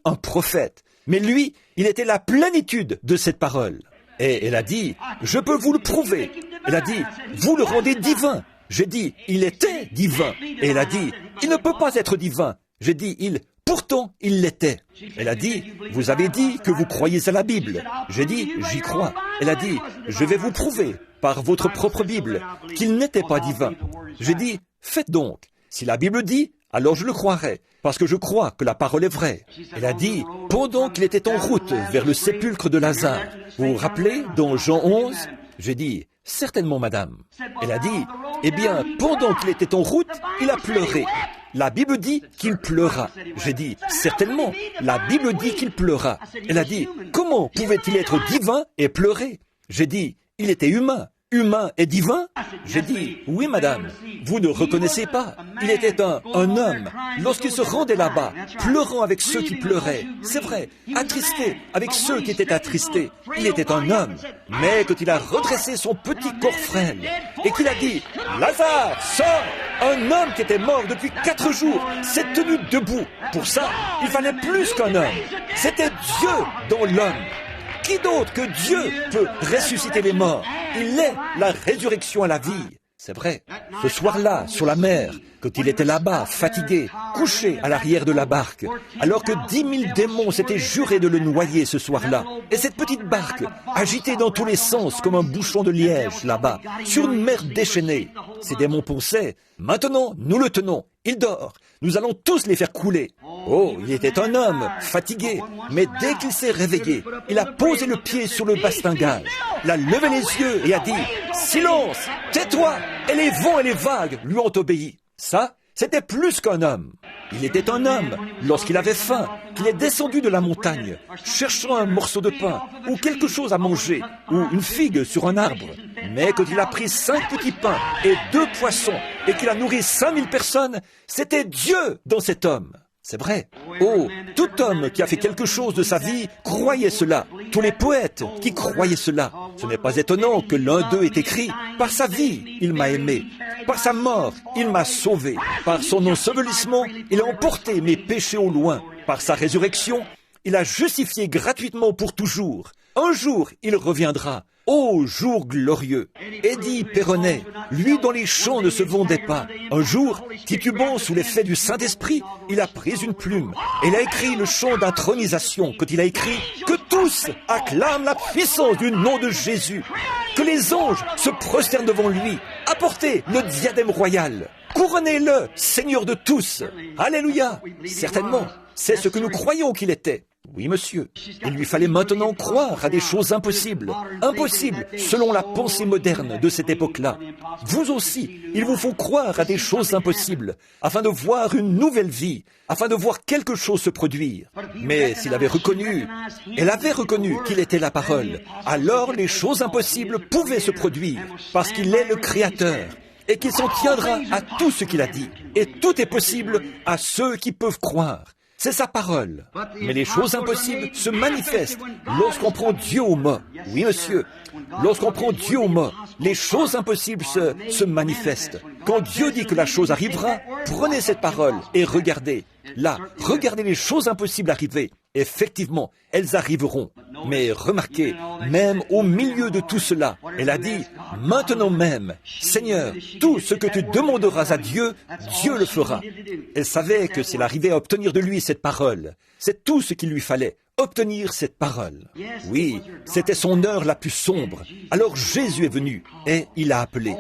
un prophète. Mais lui, il était la plénitude de cette parole. Et elle a dit, je peux vous le prouver. Elle a dit, vous le rendez divin. J'ai dit, il était divin. Et elle a dit, il ne peut pas être divin. J'ai dit, pourtant, il l'était. Elle a dit, vous avez dit que vous croyez à la Bible. J'ai dit, j'y crois. Elle a dit, je vais vous prouver, par votre propre Bible, qu'il n'était pas divin. J'ai dit, faites donc. Si la Bible dit, alors je le croirai, parce que je crois que la parole est vraie. Elle a dit, pendant qu'il était en route vers le sépulcre de Lazare, vous vous rappelez, dans Jean 11, j'ai dit, certainement, madame. Elle a dit, Eh bien, pendant qu'il était en route, il a pleuré. La Bible dit qu'il pleura. J'ai dit, certainement, la Bible dit qu'il pleura. Elle a dit, comment pouvait-il être divin et pleurer? J'ai dit, il était humain. Humain et divin? J'ai dit, oui madame, vous ne reconnaissez pas. Il était un homme. Lorsqu'il se rendait là-bas, pleurant avec ceux qui pleuraient, c'est vrai, attristé avec ceux qui étaient attristés, il était un homme. Mais quand il a redressé son petit corps frêle et qu'il a dit, Lazare, sors! Un homme qui était mort depuis 4 jours s'est tenu debout. Pour ça, il fallait plus qu'un homme. C'était Dieu dans l'homme. Qui d'autre que Dieu peut ressusciter les morts? Il est la résurrection à la vie. C'est vrai. Ce soir-là, sur la mer, quand il était là-bas, fatigué, couché à l'arrière de la barque, alors que 10 000 démons s'étaient jurés de le noyer ce soir-là, et cette petite barque, agitée dans tous les sens comme un bouchon de liège là-bas, sur une mer déchaînée, ces démons pensaient, maintenant, nous le tenons, il dort, nous allons tous les faire couler. Oh, il était un homme, fatigué, mais dès qu'il s'est réveillé, il a posé le pied sur le bastingage, il a levé les yeux et a dit, « Silence, tais-toi !» Et les vents et les vagues lui ont obéi. Ça, c'était plus qu'un homme. Il était un homme lorsqu'il avait faim, qu'il est descendu de la montagne, cherchant un morceau de pain, ou quelque chose à manger, ou une figue sur un arbre. Mais quand il a pris 5 petits pains et 2 poissons, et qu'il a nourri 5000 personnes, c'était Dieu dans cet homme. C'est vrai. Oh, tout homme qui a fait quelque chose de sa vie croyait cela. Tous les poètes qui croyaient cela. Ce n'est pas étonnant que l'un d'eux ait écrit « Par sa vie, il m'a aimé. Par sa mort, il m'a sauvé. Par son ensevelissement, il a emporté mes péchés au loin. Par sa résurrection, il a justifié gratuitement pour toujours. Un jour, il reviendra. Ô jour glorieux! Eddie Perronnet, lui dont les chants ne se vendaient pas, un jour, titubant sous l'effet du Saint-Esprit, il a pris une plume et il a écrit le chant d'intronisation quand il a écrit « Que tous acclament la puissance du nom de Jésus, que les anges se prosternent devant lui, apportez le diadème royal, couronnez-le, Seigneur de tous. Alléluia !» Certainement, c'est ce que nous croyons qu'il était. Oui, monsieur. Il lui fallait maintenant croire à des choses impossibles. Impossibles selon la pensée moderne de cette époque-là. Vous aussi, il vous faut croire à des choses impossibles, afin de voir une nouvelle vie, afin de voir quelque chose se produire. Mais s'il avait reconnu, elle avait reconnu qu'il était la parole, alors les choses impossibles pouvaient se produire, parce qu'il est le Créateur, et qu'il s'en tiendra à tout ce qu'il a dit. Et tout est possible à ceux qui peuvent croire. C'est sa parole. Mais les choses impossibles se manifestent lorsqu'on prend Dieu au mot. Oui, monsieur. Lorsqu'on prend Dieu au mot, les choses impossibles se manifestent. Quand Dieu dit que la chose arrivera, prenez cette parole et regardez. Là, regardez les choses impossibles arriver. Effectivement, elles arriveront. Mais remarquez, même au milieu de tout cela, elle a dit, maintenant même, Seigneur, tout ce que tu demanderas à Dieu, Dieu le fera. Elle savait que s'il arrivait à obtenir de lui cette parole, c'est tout ce qu'il lui fallait, obtenir cette parole. Oui, c'était son heure la plus sombre. Alors Jésus est venu et il a appelé.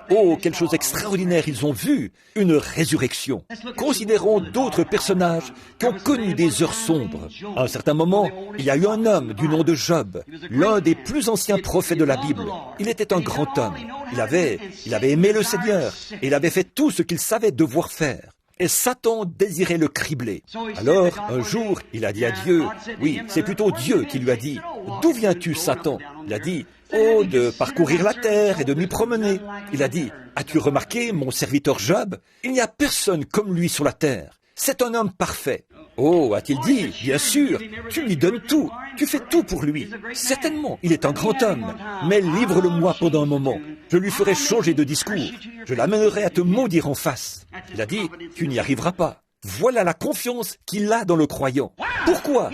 Oh, quelle chose extraordinaire ils ont vu, une résurrection. Considérons d'autres personnages qui ont connu des heures sombres. À un certain moment, il y a eu un homme du nom de Job, l'un des plus anciens prophètes de la Bible. Il était un grand homme. Il avait aimé le Seigneur et il avait fait tout ce qu'il savait devoir faire. Et Satan désirait le cribler. Alors, un jour, il a dit à Dieu, oui, c'est plutôt Dieu qui lui a dit, « D'où viens-tu, Satan ?» Il a dit, « Oh, de parcourir la terre et de m'y promener. » Il a dit, « As-tu remarqué mon serviteur Job? Il n'y a personne comme lui sur la terre. C'est un homme parfait. » Oh, a-t-il dit, bien sûr, tu lui donnes tout, tu fais tout pour lui. Certainement, il est un grand homme, mais livre-le-moi pendant un moment. Je lui ferai changer de discours. Je l'amènerai à te maudire en face. Il a dit, tu n'y arriveras pas. Voilà la confiance qu'il a dans le croyant. Pourquoi?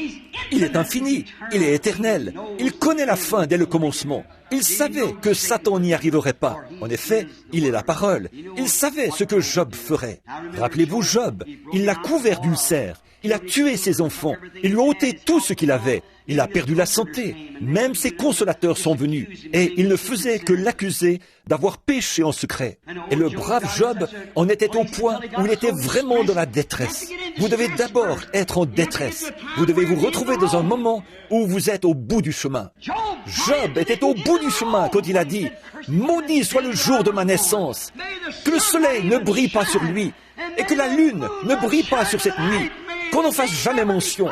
Il est infini, il est éternel, il connaît la fin dès le commencement. Il savait que Satan n'y arriverait pas. En effet, il est la parole. Il savait ce que Job ferait. Rappelez-vous Job, il l'a couvert d'ulcères. Il a tué ses enfants. Il lui a ôté tout ce qu'il avait. Il a perdu la santé. Même ses consolateurs sont venus. Et il ne faisait que l'accuser d'avoir péché en secret. Et le brave Job en était au point où il était vraiment dans la détresse. vous devez d'abord être en détresse. Vous devez vous retrouver dans un moment où vous êtes au bout du chemin. Job était au bout du chemin quand il a dit « Maudit soit le jour de ma naissance, que le soleil ne brille pas sur lui et que la lune ne brille pas sur cette nuit, qu'on n'en fasse jamais mention. »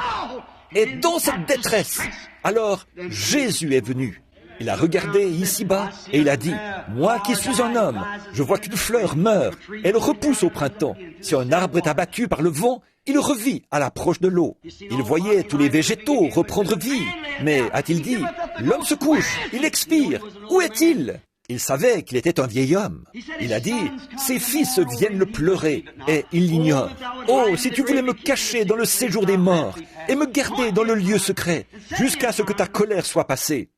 Et dans cette détresse, alors Jésus est venu. Il a regardé ici-bas et il a dit « Moi qui suis un homme, je vois qu'une fleur meurt, elle repousse au printemps. Si un arbre est abattu par le vent, il revit à l'approche de l'eau. » Il voyait tous les végétaux reprendre vie. Mais, a-t-il dit, l'homme se couche, il expire. Où est-il ? Il savait qu'il était un vieil homme. Il a dit, ses fils viennent le pleurer, et il l'ignore. Oh, si tu voulais me cacher dans le séjour des morts, et me garder dans le lieu secret, jusqu'à ce que ta colère soit passée.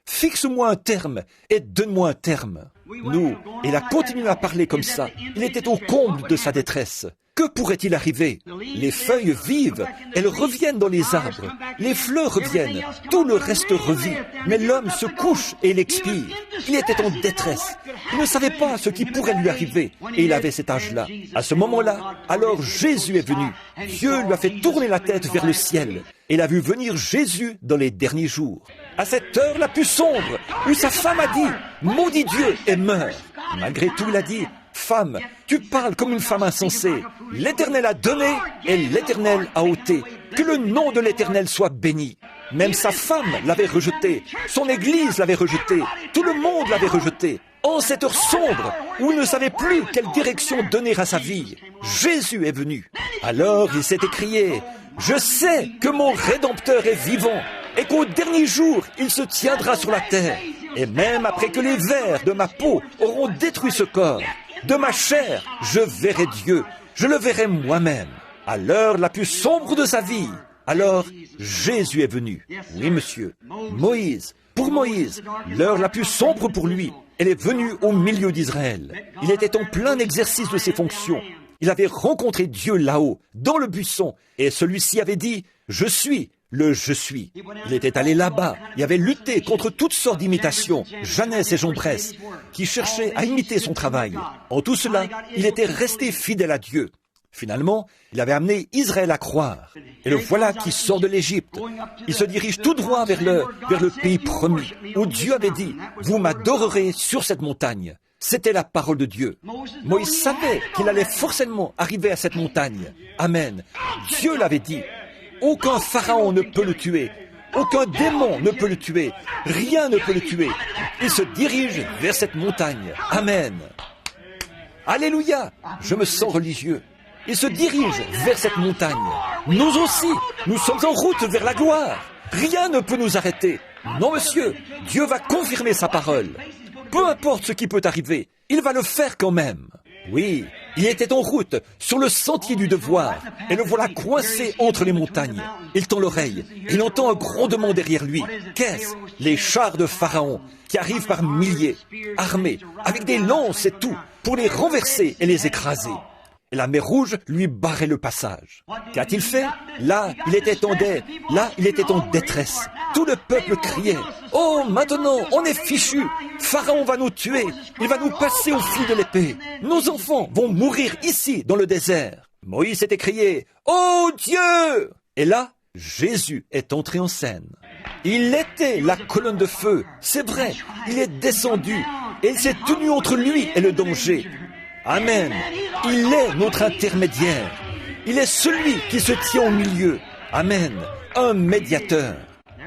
Fixe-moi un terme, et donne-moi un terme. Nous, il a continué à parler comme ça. Il était au comble de sa détresse. Que pourrait-il arriver? Les feuilles vivent, elles reviennent dans les arbres. Les fleurs reviennent, tout le reste revit. Mais l'homme se couche et il expire. Il était en détresse. Il ne savait pas ce qui pourrait lui arriver. Et il avait cet âge-là. À ce moment-là, alors Jésus est venu. Dieu lui a fait tourner la tête vers le ciel. Et il a vu venir Jésus dans les derniers jours. À cette heure la plus sombre, où sa femme a dit « Maudit Dieu et meurt ». Malgré tout, il a dit « Femme, tu parles comme une femme insensée. L'Éternel a donné et l'Éternel a ôté. Que le nom de l'Éternel soit béni. » Même sa femme l'avait rejeté. Son Église l'avait rejeté. Tout le monde l'avait rejeté. En cette heure sombre, où il ne savait plus quelle direction donner à sa vie, Jésus est venu. Alors il s'est écrié « Je sais que mon Rédempteur est vivant et qu'au dernier jour, il se tiendra sur la terre. Et même après que les vers de ma peau auront détruit ce corps, de ma chair, je verrai Dieu, je le verrai moi-même. » À l'heure la plus sombre de sa vie, alors Jésus est venu. Oui, monsieur. Moïse, pour Moïse, l'heure la plus sombre pour lui, elle est venue au milieu d'Israël. Il était en plein exercice de ses fonctions. Il avait rencontré Dieu là-haut, dans le buisson, et celui-ci avait dit « Je suis le je suis ». Il était allé là-bas, il avait lutté contre toutes sortes d'imitations, Jeannès et Jombrès, qui cherchaient à imiter son travail. En tout cela, il était resté fidèle à Dieu. Finalement, il avait amené Israël à croire. Et le voilà qui sort de l'Égypte. Il se dirige tout droit vers le pays promis, où Dieu avait dit « Vous m'adorerez sur cette montagne ». C'était la parole de Dieu. Moïse savait qu'il allait forcément arriver à cette montagne. Amen. Dieu l'avait dit. Aucun pharaon ne peut le tuer. Aucun démon ne peut le tuer. Rien ne peut le tuer. Il se dirige vers cette montagne. Amen. Alléluia. Je me sens religieux. Il se dirige vers cette montagne. Nous aussi, nous sommes en route vers la gloire. Rien ne peut nous arrêter. Non, monsieur, Dieu va confirmer sa parole. Peu importe ce qui peut arriver, il va le faire quand même. Oui, il était en route, sur le sentier du devoir, et le voilà coincé entre les montagnes. Il tend l'oreille, il entend un grondement derrière lui. Qu'est-ce? Les chars de Pharaon, qui arrivent par milliers, armés, avec des lances et tout, pour les renverser et les écraser. Et la mer Rouge lui barrait le passage. Qu'a-t-il fait? Là, il était en détresse. Tout le peuple criait « Oh, maintenant, on est fichus! Pharaon va nous tuer! Il va nous passer au fil de l'épée! Nos enfants vont mourir ici, dans le désert! » Moïse s'est écrié « Oh Dieu !» Et là, Jésus est entré en scène. Il était la colonne de feu. C'est vrai, il est descendu. Et il s'est tenu entre lui et le danger. Amen. Il est notre intermédiaire. Il est celui qui se tient au milieu. Amen. Un médiateur.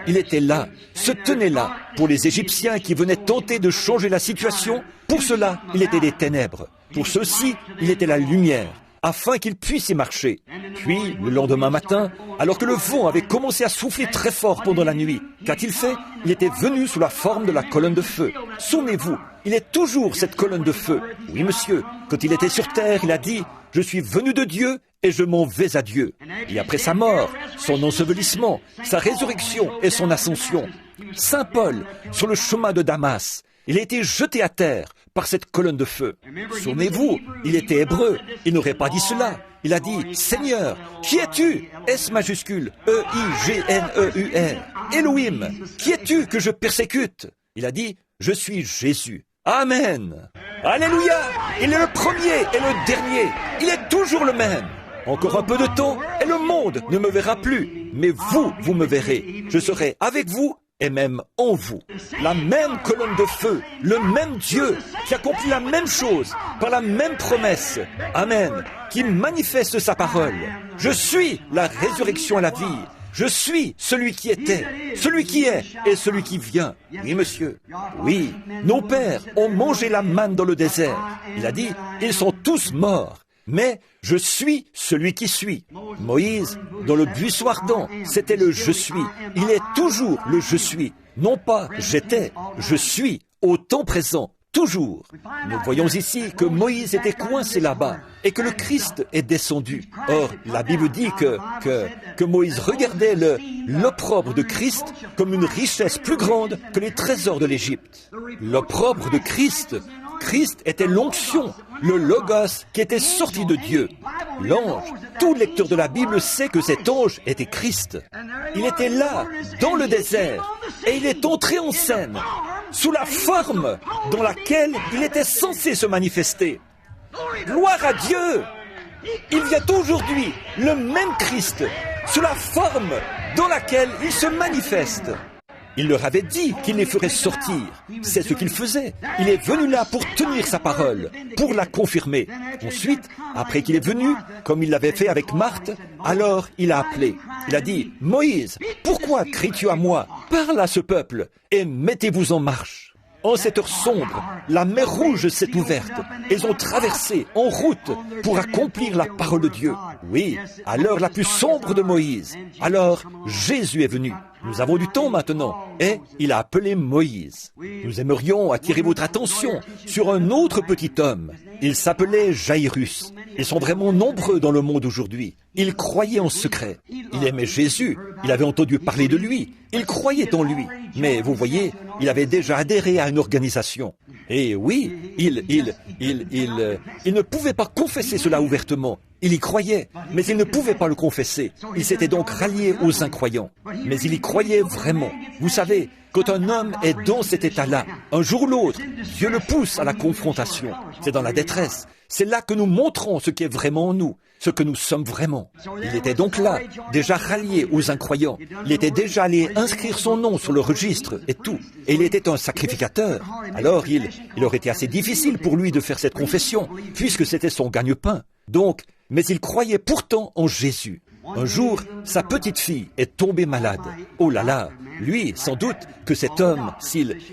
Il était là, se tenait là, pour les Égyptiens qui venaient tenter de changer la situation. Pour cela, il était des ténèbres. Pour ceux-ci, il était la lumière, afin qu'ils puissent y marcher. Puis, le lendemain matin, alors que le vent avait commencé à souffler très fort pendant la nuit, qu'a-t-il fait? Il était venu sous la forme de la colonne de feu. Souvenez-vous, il est toujours cette colonne de feu. Oui, monsieur, quand il était sur terre, il a dit « Je suis venu de Dieu et je m'en vais à Dieu ». Et après sa mort, son ensevelissement, sa résurrection et son ascension, Saint Paul, sur le chemin de Damas, il a été jeté à terre par cette colonne de feu. Souvenez-vous, il était hébreu, il n'aurait pas dit cela. Il a dit « Seigneur, qui es-tu » S majuscule, E-I-G-N-E-U-R. Elohim, qui es-tu que je persécute? Il a dit « Je suis Jésus ». Amen. Alléluia. Il est le premier et le dernier. Il est toujours le même. Encore un peu de temps et le monde ne me verra plus. Mais vous, vous me verrez. Je serai avec vous et même en vous. La même colonne de feu, le même Dieu qui accomplit la même chose par la même promesse. Amen. Qui manifeste sa parole. Je suis la résurrection et la vie. Je suis celui qui était, celui qui est et celui qui vient. Oui, monsieur. Oui, nos pères ont mangé la manne dans le désert. Il a dit, ils sont tous morts. Mais je suis celui qui suis. Moïse, dans le buisson ardent, c'était le je suis. Il est toujours le je suis. Non pas j'étais, je suis, au temps présent, toujours. Nous voyons ici que Moïse était coincé là-bas et que le Christ est descendu. Or, la Bible dit que Moïse regardait l'opprobre de Christ comme une richesse plus grande que les trésors de l'Égypte. L'opprobre de Christ était l'onction, le logos qui était sorti de Dieu. L'ange, tout lecteur de la Bible sait que cet ange était Christ. Il était là, dans le désert, et il est entré en scène, sous la forme dans laquelle il était censé se manifester. Gloire à Dieu! Il vient aujourd'hui, le même Christ, sous la forme dans laquelle il se manifeste. Il leur avait dit qu'il les ferait sortir. C'est ce qu'il faisait. Il est venu là pour tenir sa parole, pour la confirmer. Ensuite, après qu'il est venu, comme il l'avait fait avec Marthe, alors il a appelé. Il a dit, « Moïse, pourquoi cries-tu à moi? Parle à ce peuple et mettez-vous en marche. » En cette heure sombre, la mer Rouge s'est ouverte. Ils ont traversé en route pour accomplir la parole de Dieu. Oui, à l'heure la plus sombre de Moïse. Alors, Jésus est venu. Nous avons du temps maintenant. Et il a appelé Moïse. Nous aimerions attirer votre attention sur un autre petit homme. Il s'appelait Jairus. Ils sont vraiment nombreux dans le monde aujourd'hui. Il croyait en secret. Il aimait Jésus. Il avait entendu parler de lui. Il croyait en lui. Mais vous voyez, il avait déjà adhéré à une organisation. Et oui, il ne pouvait pas confesser cela ouvertement. Il y croyait, mais il ne pouvait pas le confesser. Il s'était donc rallié aux incroyants. Mais il y croyait vraiment. Vous savez, quand un homme est dans cet état-là, un jour ou l'autre, Dieu le pousse à la confrontation. C'est dans la détresse. C'est là que nous montrons ce qui est vraiment en nous, ce que nous sommes vraiment. Il était donc là, déjà rallié aux incroyants. Il était déjà allé inscrire son nom sur le registre et tout. Et il était un sacrificateur. Alors il aurait été assez difficile pour lui de faire cette confession, puisque c'était son gagne-pain. Donc, mais il croyait pourtant en Jésus. Un jour, sa petite fille est tombée malade. Oh là là, lui, sans doute que cet homme,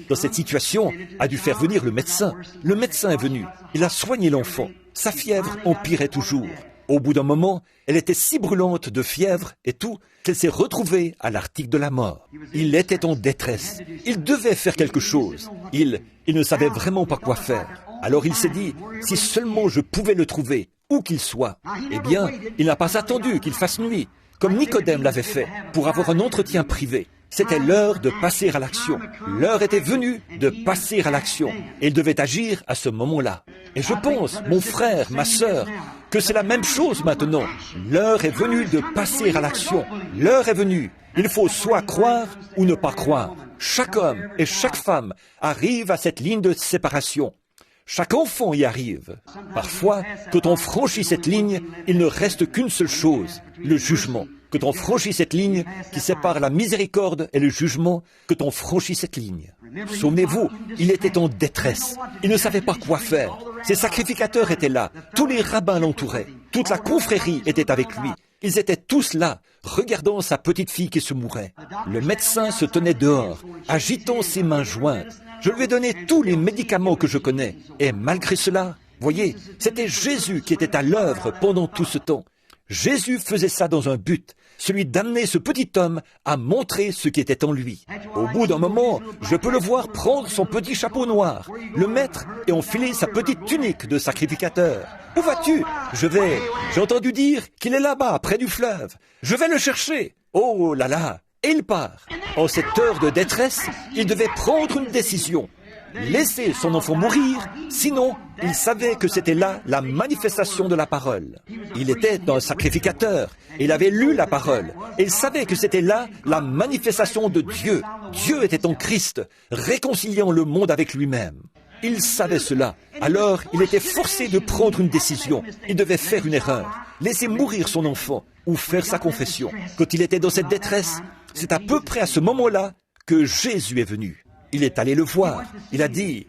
dans cette situation, a dû faire venir le médecin. Le médecin est venu. Il a soigné l'enfant. Sa fièvre empirait toujours. Au bout d'un moment, elle était si brûlante de fièvre et tout, qu'elle s'est retrouvée à l'article de la mort. Il était en détresse. Il devait faire quelque chose. Il ne savait vraiment pas quoi faire. Alors il s'est dit, si seulement je pouvais le trouver, où qu'il soit. Eh bien, il n'a pas attendu qu'il fasse nuit, comme Nicodème l'avait fait, pour avoir un entretien privé. C'était l'heure de passer à l'action. L'heure était venue de passer à l'action. Et il devait agir à ce moment-là. Et je pense, mon frère, ma sœur, que c'est la même chose maintenant. L'heure est venue de passer à l'action. L'heure est venue. Il faut soit croire ou ne pas croire. Chaque homme et chaque femme arrive à cette ligne de séparation. Chaque enfant y arrive. Parfois, quand on franchit cette ligne, il ne reste qu'une seule chose, le jugement. Quand on franchit cette ligne qui sépare la miséricorde et le jugement, quand on franchit cette ligne. Souvenez-vous, il était en détresse. Il ne savait pas quoi faire. Ses sacrificateurs étaient là. Tous les rabbins l'entouraient. Toute la confrérie était avec lui. Ils étaient tous là, regardant sa petite fille qui se mourait. Le médecin se tenait dehors, agitant ses mains jointes. Je lui ai donné tous les médicaments que je connais. Et malgré cela, voyez, c'était Jésus qui était à l'œuvre pendant tout ce temps. Jésus faisait ça dans un but, celui d'amener ce petit homme à montrer ce qui était en lui. Au bout d'un moment, je peux le voir prendre son petit chapeau noir, le mettre et enfiler sa petite tunique de sacrificateur. Où vas-tu? J'ai entendu dire qu'il est là-bas, près du fleuve. Je vais le chercher. Oh là là! Et il part. En cette heure de détresse, il devait prendre une décision. Laisser son enfant mourir, sinon il savait que c'était là la manifestation de la parole. Il était un sacrificateur, il avait lu la parole, et il savait que c'était là la manifestation de Dieu. Dieu était en Christ, réconciliant le monde avec lui-même. Il savait cela, alors il était forcé de prendre une décision. Il devait faire une erreur. laisser mourir son enfant ou faire sa confession. Quand il était dans cette détresse, c'est à peu près à ce moment-là que Jésus est venu. Il est allé le voir. Il a dit,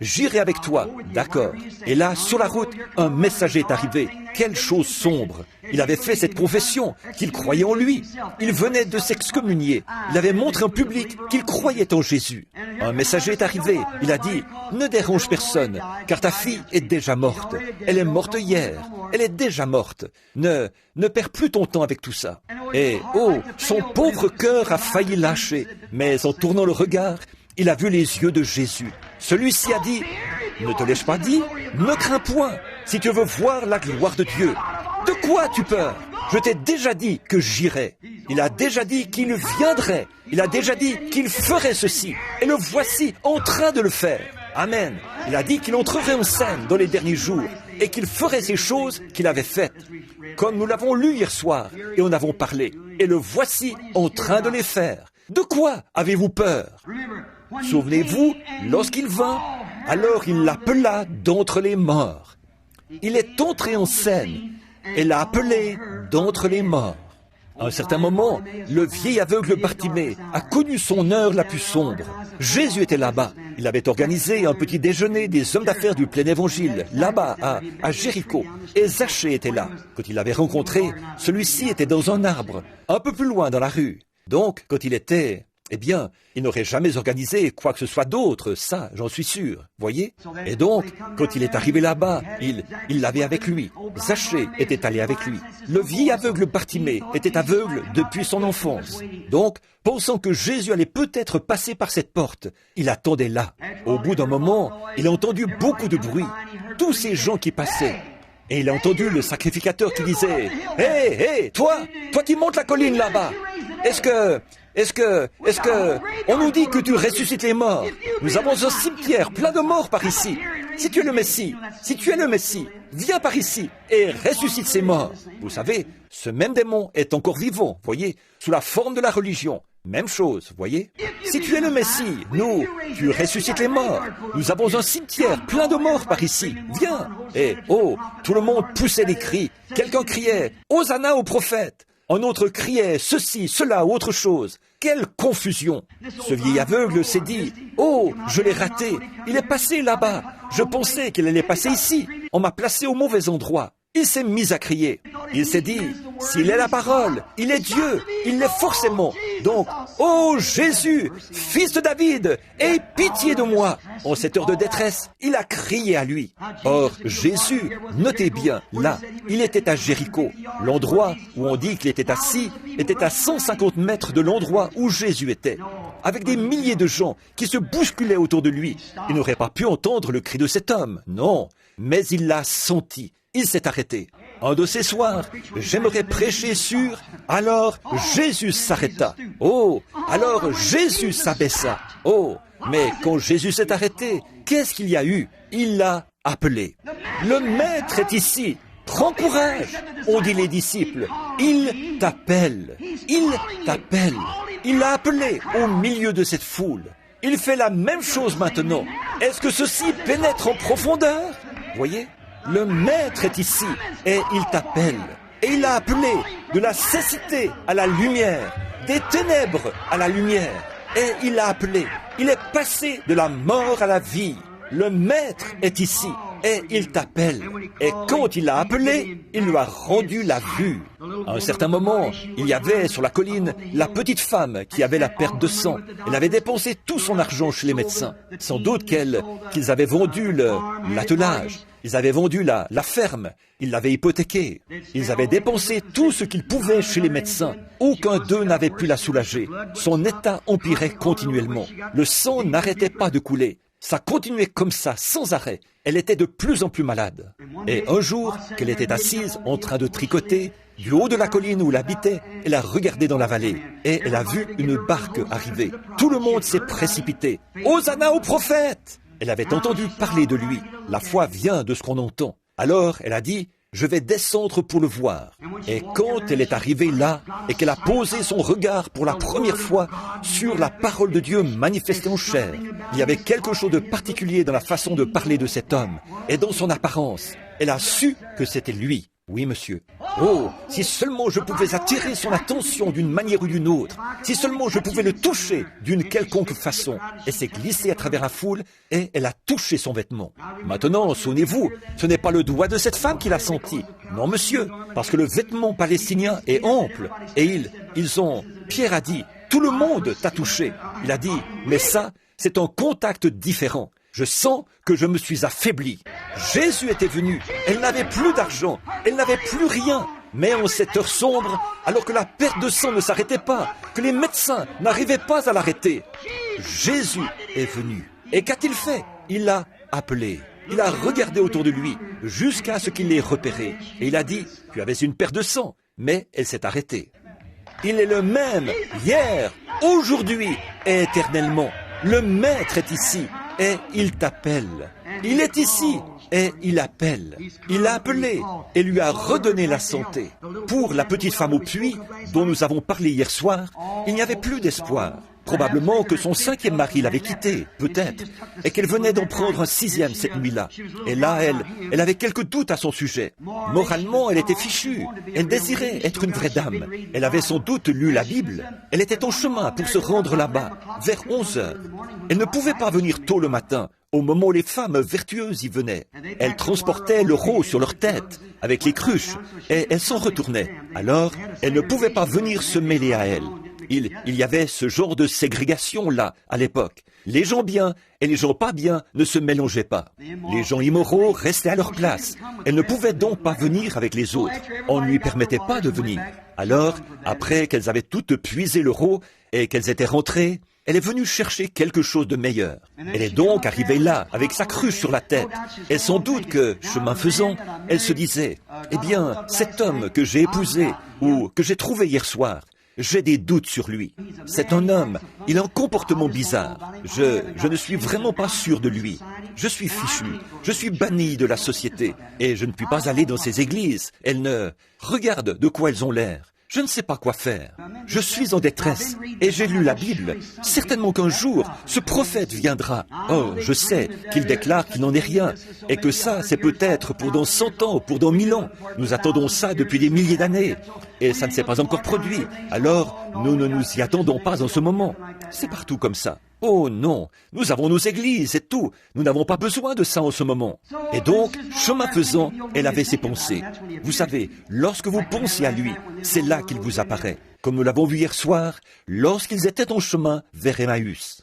j'irai avec toi. D'accord. Et là, sur la route, un messager est arrivé. Quelle chose sombre. Il avait fait cette confession, qu'il croyait en lui. Il venait de s'excommunier. Il avait montré en public qu'il croyait en Jésus. Un messager est arrivé. Il a dit, ne dérange personne, car ta fille est déjà morte. Elle est morte hier. Elle est déjà morte. Ne perds plus ton temps avec tout ça. Et, son pauvre cœur a failli lâcher. Mais en tournant le regard, il a vu les yeux de Jésus. Celui-ci a dit, ne te l'ai-je pas dit? Ne crains point, si tu veux voir la gloire de Dieu. De quoi as-tu peur? Je t'ai déjà dit que j'irais. Il a déjà dit qu'il viendrait. Il a déjà dit qu'il ferait ceci. Et le voici en train de le faire. Amen. Il a dit qu'il entrerait en scène dans les derniers jours et qu'il ferait ces choses qu'il avait faites. Comme nous l'avons lu hier soir et en avons parlé. Et le voici en train de les faire. De quoi avez-vous peur? Souvenez-vous, lorsqu'il vint, alors il l'appela d'entre les morts. Il est entré en scène et l'a appelé d'entre les morts. À un certain moment, le vieil aveugle Bartimée a connu son heure la plus sombre. Jésus était là-bas. Il avait organisé un petit déjeuner des hommes d'affaires du plein évangile, là-bas, à Jéricho. Et Zachée était là. Quand il l'avait rencontré, celui-ci était dans un arbre, un peu plus loin dans la rue. Donc, quand il était... il n'aurait jamais organisé quoi que ce soit d'autre, ça, j'en suis sûr, voyez? Et donc, quand il est arrivé là-bas, il l'avait avec lui. Zachée était allé avec lui. Le vieil aveugle Bartimée était aveugle depuis son enfance. Donc, pensant que Jésus allait peut-être passer par cette porte, il attendait là. Au bout d'un moment, il a entendu beaucoup de bruit, tous ces gens qui passaient. Et il a entendu le sacrificateur qui disait « Hé, toi qui montes la colline là-bas, est-ce que, on nous dit que tu ressuscites les morts? Nous avons un cimetière plein de morts par ici. Si tu es le Messie, viens par ici et ressuscite ces morts. » Vous savez, ce même démon est encore vivant, voyez, sous la forme de la religion. Même chose, voyez. Si tu es le Messie, tu ressuscites les morts. Nous avons un cimetière plein de morts par ici. Viens. Et, tout le monde poussait des cris. Quelqu'un criait, Hosanna au prophète. Un autre criait ceci, cela, autre chose. Quelle confusion! Ce vieil aveugle s'est dit, je l'ai raté. Il est passé là-bas. Je pensais qu'il allait passer ici. On m'a placé au mauvais endroit. Il s'est mis à crier. Il s'est dit, s'il est la parole, il est Dieu, il l'est forcément. Donc, Jésus, fils de David, aie pitié de moi. En cette heure de détresse, il a crié à lui. Or, Jésus, notez bien, là, il était à Jéricho. L'endroit où on dit qu'il était assis était à 150 mètres de l'endroit où Jésus était. Avec des milliers de gens qui se bousculaient autour de lui. Il n'aurait pas pu entendre le cri de cet homme, non, mais il l'a senti. Il s'est arrêté. Un de ces soirs, j'aimerais prêcher sur « Alors Jésus s'arrêta ». Alors Jésus s'abaissa. Mais quand Jésus s'est arrêté, qu'est-ce qu'il y a eu? Il l'a appelé. Le Maître est ici. Prends courage, ont dit les disciples. Il t'appelle. Il t'appelle. Il l'a appelé au milieu de cette foule. Il fait la même chose maintenant. Est-ce que ceci pénètre en profondeur? Voyez? Le Maître est ici et il t'appelle. Et il l'a appelé de la cécité à la lumière, des ténèbres à la lumière. Et il l'a appelé. Il est passé de la mort à la vie. Le Maître est ici et il t'appelle. Et quand il l'a appelé, il lui a rendu la vue. À un certain moment, il y avait sur la colline la petite femme qui avait la perte de sang. Elle avait dépensé tout son argent chez les médecins. Sans doute qu'ils avaient vendu l'attelage. Ils avaient vendu la ferme, ils l'avaient hypothéquée. Ils avaient dépensé tout ce qu'ils pouvaient chez les médecins. Aucun d'eux n'avait pu la soulager. Son état empirait continuellement. Le sang n'arrêtait pas de couler. Ça continuait comme ça, sans arrêt. Elle était de plus en plus malade. Et un jour, qu'elle était assise en train de tricoter, du haut de la colline où elle habitait, elle a regardé dans la vallée et elle a vu une barque arriver. Tout le monde s'est précipité. « Hosanna au prophète !» Elle avait entendu parler de lui. La foi vient de ce qu'on entend. Alors, elle a dit, je vais descendre pour le voir. Et quand elle est arrivée là, et qu'elle a posé son regard pour la première fois sur la parole de Dieu manifestée en chair, il y avait quelque chose de particulier dans la façon de parler de cet homme, et dans son apparence. Elle a su que c'était lui. Oui, monsieur. Oh, si seulement je pouvais attirer son attention d'une manière ou d'une autre, si seulement je pouvais le toucher d'une quelconque façon. Elle s'est glissée à travers la foule et elle a touché son vêtement. Maintenant, souvenez-vous, ce n'est pas le doigt de cette femme qui l'a senti. Non, monsieur, parce que le vêtement palestinien est ample. Et Pierre a dit, tout le monde t'a touché. Il a dit, mais ça, c'est un contact différent. Je sens que je me suis affaibli. Jésus était venu. Elle n'avait plus d'argent. Elle n'avait plus rien. Mais en cette heure sombre, alors que la perte de sang ne s'arrêtait pas, que les médecins n'arrivaient pas à l'arrêter, Jésus est venu. Et qu'a-t-il fait? Il l'a appelé. Il a regardé autour de lui jusqu'à ce qu'il l'ait repéré. Et il a dit, tu avais une perte de sang, mais elle s'est arrêtée. Il est le même hier, aujourd'hui et éternellement. Le Maître est ici. Et il t'appelle. Il est ici et il appelle. Il a appelé et lui a redonné la santé. Pour la petite femme au puits dont nous avons parlé hier soir, il n'y avait plus d'espoir. Probablement que son 5e mari l'avait quittée, peut-être, et qu'elle venait d'en prendre un 6e cette nuit-là. Et là, elle avait quelques doutes à son sujet. Moralement, elle était fichue. Elle désirait être une vraie dame. Elle avait sans doute lu la Bible. Elle était en chemin pour se rendre là-bas, vers 11 heures. Elle ne pouvait pas venir tôt le matin, au moment où les femmes vertueuses y venaient. Elles transportaient le rôt sur leur tête, avec les cruches, et elles s'en retournaient. Alors, elle ne pouvait pas venir se mêler à elles. Il y avait ce genre de ségrégation-là, à l'époque. Les gens bien et les gens pas bien ne se mélangeaient pas. Les gens immoraux restaient à leur place. Elle ne pouvait donc pas venir avec les autres. On ne lui permettait pas de venir. Alors, après qu'elles avaient toutes puisé le rôt et qu'elles étaient rentrées, elle est venue chercher quelque chose de meilleur. Elle est donc arrivée là, avec sa cruche sur la tête. Et sans doute que, chemin faisant, elle se disait, « Eh bien, cet homme que j'ai épousé ou que j'ai trouvé hier soir, j'ai des doutes sur lui. C'est un homme, il a un comportement bizarre. Je ne suis vraiment pas sûr de lui. Je suis fichu, je suis banni de la société et je ne puis pas aller dans ces églises. Regarde de quoi elles ont l'air. Je ne sais pas quoi faire. Je suis en détresse et j'ai lu la Bible. Certainement qu'un jour, ce prophète viendra. Oh, je sais qu'il déclare qu'il n'en est rien et que ça, c'est peut-être pour dans 100 ans, pour dans 1000 ans. Nous attendons ça depuis des milliers d'années et ça ne s'est pas encore produit. Alors, nous ne nous y attendons pas en ce moment. C'est partout comme ça. Oh non, nous avons nos églises et tout. Nous n'avons pas besoin de ça en ce moment. Et donc, chemin faisant, elle avait ses pensées. Vous savez, lorsque vous pensez à lui, c'est là qu'il vous apparaît. Comme nous l'avons vu hier soir, lorsqu'ils étaient en chemin vers Emmaüs.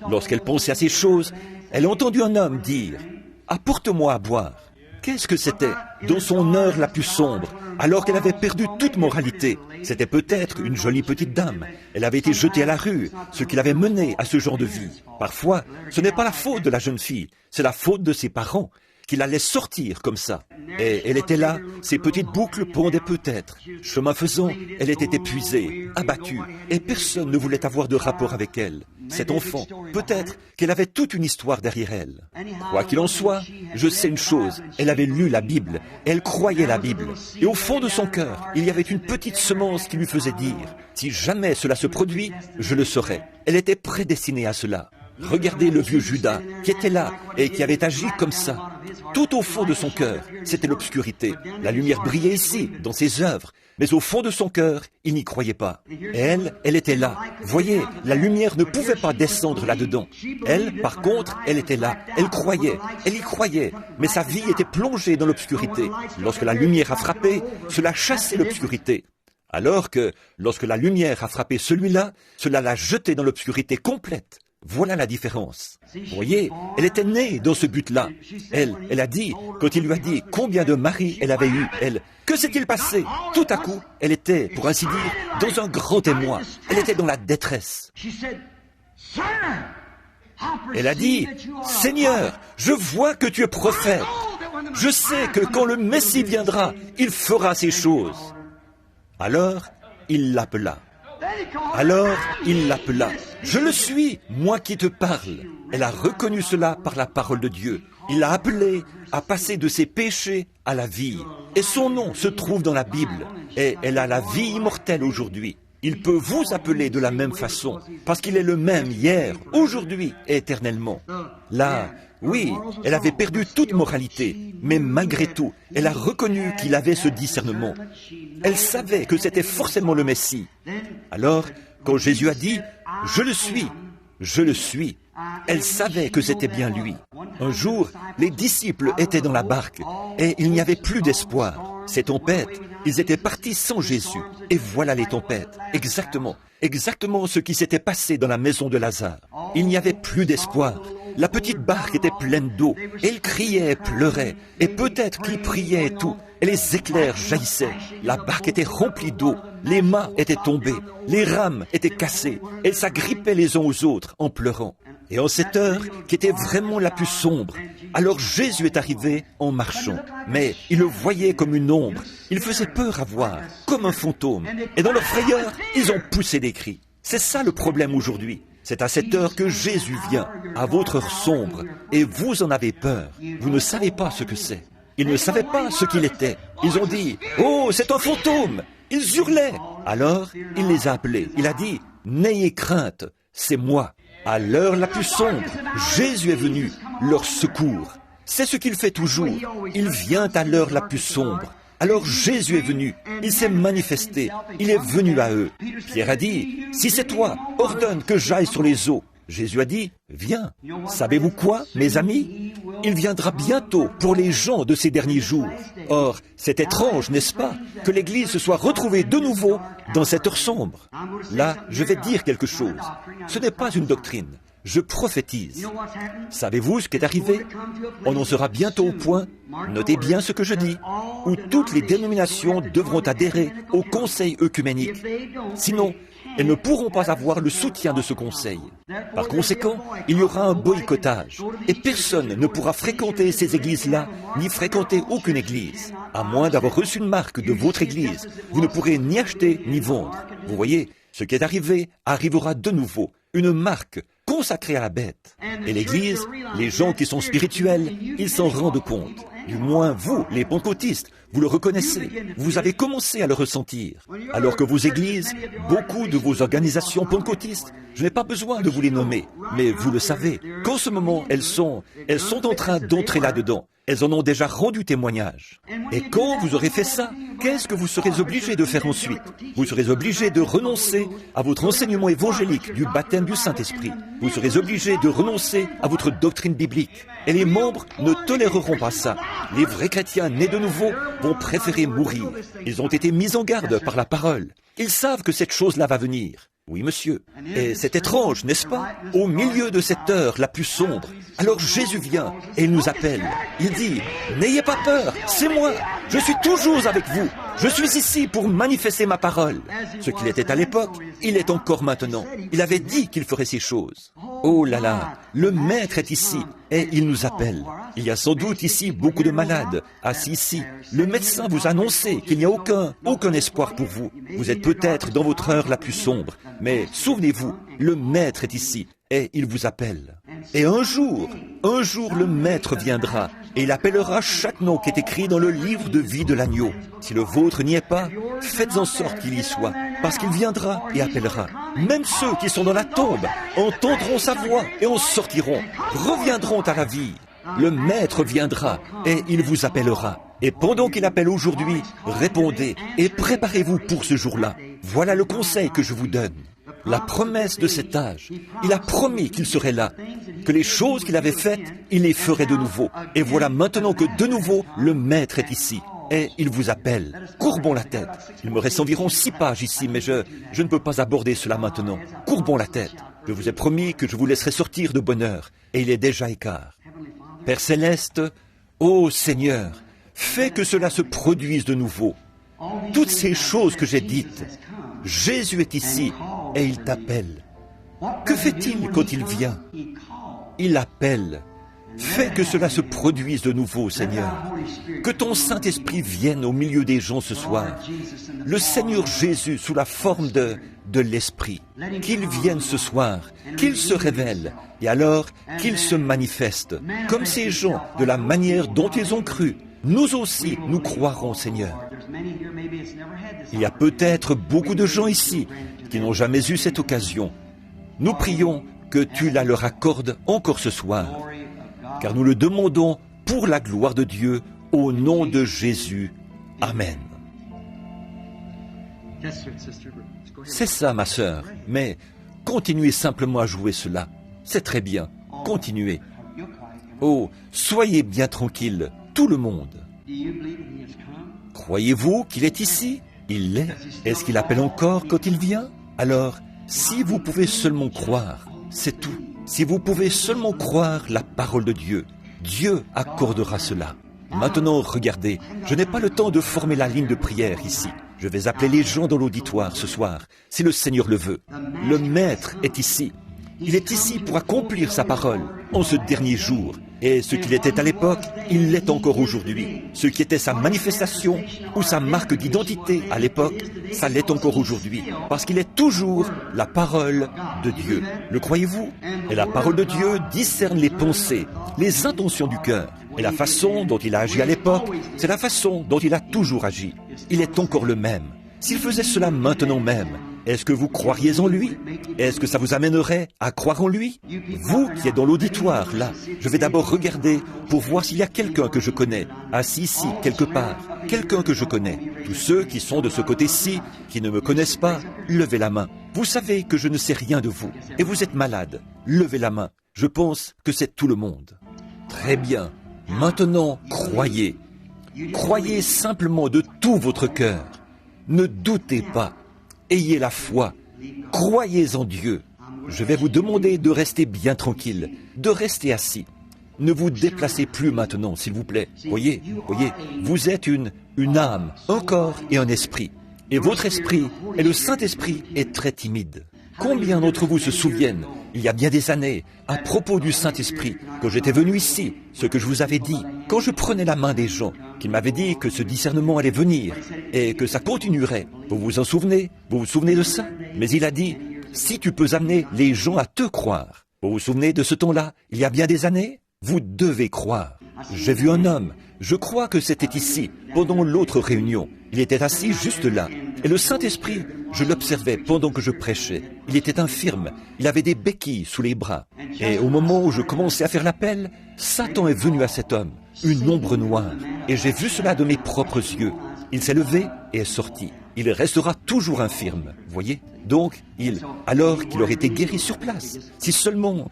Lorsqu'elle pensait à ces choses, elle a entendu un homme dire « Apporte-moi à boire ». Qu'est-ce que c'était dans son heure la plus sombre, alors qu'elle avait perdu toute moralité? C'était peut-être une jolie petite dame. Elle avait été jetée à la rue, ce qui l'avait menée à ce genre de vie. Parfois, ce n'est pas la faute de la jeune fille, c'est la faute de ses parents, qui la laissent sortir comme ça. Et elle était là, ses petites boucles pendaient peut-être. Chemin faisant, elle était épuisée, abattue, et personne ne voulait avoir de rapport avec elle. Cet enfant, peut-être qu'elle avait toute une histoire derrière elle. Quoi qu'il en soit, je sais une chose, elle avait lu la Bible, elle croyait la Bible. Et au fond de son cœur, il y avait une petite semence qui lui faisait dire, si jamais cela se produit, je le saurai. Elle était prédestinée à cela. Regardez le vieux Judas qui était là et qui avait agi comme ça. Tout au fond de son cœur, c'était l'obscurité. La lumière brillait ici, dans ses œuvres, mais au fond de son cœur, il n'y croyait pas. Et elle était là. Voyez, la lumière ne pouvait pas descendre là-dedans. Elle, par contre, elle était là. Elle croyait, elle y croyait, mais sa vie était plongée dans l'obscurité. Lorsque la lumière a frappé, cela chassait l'obscurité. Alors que, lorsque la lumière a frappé celui-là, cela l'a jeté dans l'obscurité complète. Voilà la différence. Vous voyez, elle était née dans ce but-là. Elle a dit, quand il lui a dit combien de maris elle avait eu, que s'est-il passé? Tout à coup, elle était, pour ainsi dire, dans un grand émoi. Elle était dans la détresse. Elle a dit, Seigneur, je vois que tu es prophète. Je sais que quand le Messie viendra, il fera ces choses. Alors, il l'appela. Je le suis, moi qui te parle. Elle a reconnu cela par la parole de Dieu. Il l'a appelée à passer de ses péchés à la vie. Et son nom se trouve dans la Bible. Et elle a la vie immortelle aujourd'hui. Il peut vous appeler de la même façon, parce qu'il est le même hier, aujourd'hui et éternellement. Là, oui, elle avait perdu toute moralité, mais malgré tout, elle a reconnu qu'il avait ce discernement. Elle savait que c'était forcément le Messie. Alors, quand Jésus a dit « Je le suis », elle savait que c'était bien lui. Un jour, les disciples étaient dans la barque et il n'y avait plus d'espoir. Ces tempêtes, ils étaient partis sans Jésus. Et voilà les tempêtes. Exactement ce qui s'était passé dans la maison de Lazare. Il n'y avait plus d'espoir. La petite barque était pleine d'eau. Et ils criaient et pleuraient. Et peut-être qu'ils priaient et tout. Et les éclairs jaillissaient. La barque était remplie d'eau. Les mâts étaient tombés. Les rames étaient cassées. Elles s'agrippaient les uns aux autres en pleurant. Et en cette heure, qui était vraiment la plus sombre, alors Jésus est arrivé en marchant. Mais il le voyait comme une ombre. Il faisait peur à voir, comme un fantôme. Et dans leur frayeur, ils ont poussé des cris. C'est ça le problème aujourd'hui. C'est à cette heure que Jésus vient, à votre heure sombre, et vous en avez peur. Vous ne savez pas ce que c'est. Ils ne savaient pas ce qu'il était. Ils ont dit « Oh, c'est un fantôme !» Ils hurlaient. Alors, il les a appelés. Il a dit « N'ayez crainte, c'est moi !» À l'heure la plus sombre, Jésus est venu, leur secours. C'est ce qu'il fait toujours. Il vient à l'heure la plus sombre. Alors Jésus est venu, il s'est manifesté, il est venu à eux. Pierre a dit, « Si c'est toi, ordonne que j'aille sur les eaux. » Jésus a dit, « Viens. » Savez-vous quoi, mes amis? Il viendra bientôt pour les gens de ces derniers jours. Or, c'est étrange, n'est-ce pas, que l'Église se soit retrouvée de nouveau dans cette heure sombre. Là, je vais dire quelque chose. Ce n'est pas une doctrine. Je prophétise. Savez-vous ce qui est arrivé? On en sera bientôt au point, notez bien ce que je dis, où toutes les dénominations devront adhérer au Conseil œcuménique. Sinon, elles ne pourront pas avoir le soutien de ce conseil. Par conséquent, il y aura un boycottage, et personne ne pourra fréquenter ces églises-là, ni fréquenter aucune église. À moins d'avoir reçu une marque de votre église, vous ne pourrez ni acheter ni vendre. Vous voyez, ce qui est arrivé arrivera de nouveau, une marque consacrée à la bête. Et l'église, les gens qui sont spirituels, ils s'en rendent compte. Du moins vous, les pentecôtistes, vous le reconnaissez, vous avez commencé à le ressentir. Alors que vos églises, beaucoup de vos organisations pentecôtistes, je n'ai pas besoin de vous les nommer, mais vous le savez, qu'en ce moment, elles sont en train d'entrer là-dedans. Elles en ont déjà rendu témoignage. Et quand vous aurez fait ça, qu'est-ce que vous serez obligé de faire ensuite? Vous serez obligé de renoncer à votre enseignement évangélique du baptême du Saint-Esprit. Vous serez obligé de renoncer à votre doctrine biblique. Et les membres ne toléreront pas ça. Les vrais chrétiens nés de nouveau vont préférer mourir. Ils ont été mis en garde par la parole. Ils savent que cette chose-là va venir. Oui, monsieur. Et c'est étrange, n'est-ce pas? Au milieu de cette heure la plus sombre, alors Jésus vient et il nous appelle. Il dit, « N'ayez pas peur, c'est moi. Je suis toujours avec vous. Je suis ici pour manifester ma parole. » Ce qu'il était à l'époque, il est encore maintenant. Il avait dit qu'il ferait ces choses. Oh là là, le Maître est ici et il nous appelle. Il y a sans doute ici beaucoup de malades, assis ici. Le médecin vous a annoncé qu'il n'y a aucun espoir pour vous. Vous êtes peut-être dans votre heure la plus sombre, mais souvenez-vous, le Maître est ici et il vous appelle. Et un jour, le Maître viendra et il appellera chaque nom qui est écrit dans le livre de vie de l'agneau. Si le vôtre n'y est pas, faites en sorte qu'il y soit, parce qu'il viendra et appellera. Même ceux qui sont dans la tombe entendront sa voix et en sortiront, reviendront à la vie. Le Maître viendra et il vous appellera. Et pendant qu'il appelle aujourd'hui, répondez et préparez-vous pour ce jour-là. Voilà le conseil que je vous donne. La promesse de cet âge, il a promis qu'il serait là, que les choses qu'il avait faites, il les ferait de nouveau. Et voilà maintenant que de nouveau, le Maître est ici. Et il vous appelle. Courbons la tête. Il me reste environ 6 pages ici, mais je ne peux pas aborder cela maintenant. Courbons la tête. Je vous ai promis que je vous laisserai sortir de bonne heure, et il est déjà écart. Père Céleste, ô Seigneur, fais que cela se produise de nouveau. Toutes ces choses que j'ai dites, Jésus est ici et il t'appelle. Que fait-il quand il vient? Il appelle. Fais que cela se produise de nouveau, Seigneur. Que ton Saint-Esprit vienne au milieu des gens ce soir. Le Seigneur Jésus sous la forme de l'Esprit. Qu'il vienne ce soir, qu'il se révèle, et alors qu'il se manifeste, comme ces gens, de la manière dont ils ont cru, Nous aussi, nous croirons, Seigneur. Il y a peut-être beaucoup de gens ici qui n'ont jamais eu cette occasion. Nous prions que tu la leur accordes encore ce soir, car nous le demandons pour la gloire de Dieu, au nom de Jésus. Amen. C'est ça, ma sœur, mais continuez simplement à jouer cela. C'est très bien. Continuez. Oh, soyez bien tranquille, tout le monde. Croyez-vous qu'il est ici? Il l'est. Est-ce qu'il appelle encore quand il vient? Alors, si vous pouvez seulement croire, c'est tout. Si vous pouvez seulement croire la parole de Dieu, Dieu accordera cela. Maintenant, regardez, je n'ai pas le temps de former la ligne de prière ici. Je vais appeler les gens dans l'auditoire ce soir, si le Seigneur le veut. Le Maître est ici. Il est ici pour accomplir sa parole en ce dernier jour. Et ce qu'il était à l'époque, il l'est encore aujourd'hui. Ce qui était sa manifestation ou sa marque d'identité à l'époque, ça l'est encore aujourd'hui. Parce qu'il est toujours la parole de Dieu. Le croyez-vous? Et la parole de Dieu discerne les pensées, les intentions du cœur. Et la façon dont il a agi à l'époque, c'est la façon dont il a toujours agi. Il est encore le même. S'il faisait cela maintenant même, est-ce que vous croiriez en lui? Est-ce que ça vous amènerait à croire en lui? Vous qui êtes dans l'auditoire, là, je vais d'abord regarder pour voir s'il y a quelqu'un que je connais, assis ici, quelque part, quelqu'un que je connais. Tous ceux qui sont de ce côté-ci, qui ne me connaissent pas, levez la main. Vous savez que je ne sais rien de vous, et vous êtes malade. Levez la main. Je pense que c'est tout le monde. Très bien. Maintenant, croyez. Croyez simplement de tout votre cœur. Ne doutez pas. Ayez la foi. Croyez en Dieu. Je vais vous demander de rester bien tranquille, de rester assis. Ne vous déplacez plus maintenant, s'il vous plaît. Voyez, vous êtes une âme, un corps et un esprit. Et votre esprit, et le Saint-Esprit, est très timide. Combien d'entre vous se souviennent, il y a bien des années, à propos du Saint-Esprit, que j'étais venu ici, ce que je vous avais dit, quand je prenais la main des gens, qu'ils m'avaient dit que ce discernement allait venir, et que ça continuerait. Vous vous en souvenez? Vous vous souvenez de ça? Mais il a dit, si tu peux amener les gens à te croire. Vous vous souvenez de ce temps-là, il y a bien des années? Vous devez croire. J'ai vu un homme, je crois que c'était ici, pendant l'autre réunion. Il était assis juste là. Et le Saint-Esprit, je l'observais pendant que je prêchais. Il était infirme, il avait des béquilles sous les bras. Et au moment où je commençais à faire l'appel, Satan est venu à cet homme, une ombre noire. Et j'ai vu cela de mes propres yeux. Il s'est levé et est sorti. Il restera toujours infirme, voyez? Donc, alors qu'il aurait été guéri sur place. Si seulement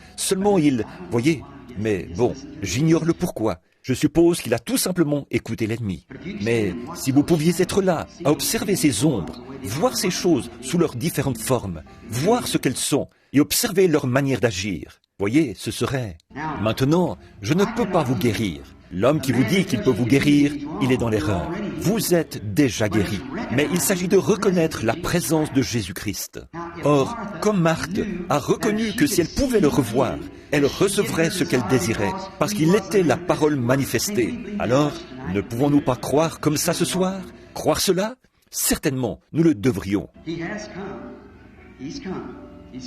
il, voyez? Mais bon, j'ignore le pourquoi. Je suppose qu'il a tout simplement écouté l'ennemi. Mais si vous pouviez être là, à observer ces ombres, voir ces choses sous leurs différentes formes, voir ce qu'elles sont et observer leur manière d'agir, voyez, ce serait... Maintenant, je ne peux pas vous guérir. L'homme qui vous dit qu'il peut vous guérir, il est dans l'erreur. Vous êtes déjà guéri. Mais il s'agit de reconnaître la présence de Jésus-Christ. Or, comme Marthe a reconnu que si elle pouvait le revoir, elle recevrait ce qu'elle désirait, parce qu'il était la parole manifestée. Alors, ne pouvons-nous pas croire comme ça ce soir? Croire cela? Certainement, nous le devrions. He's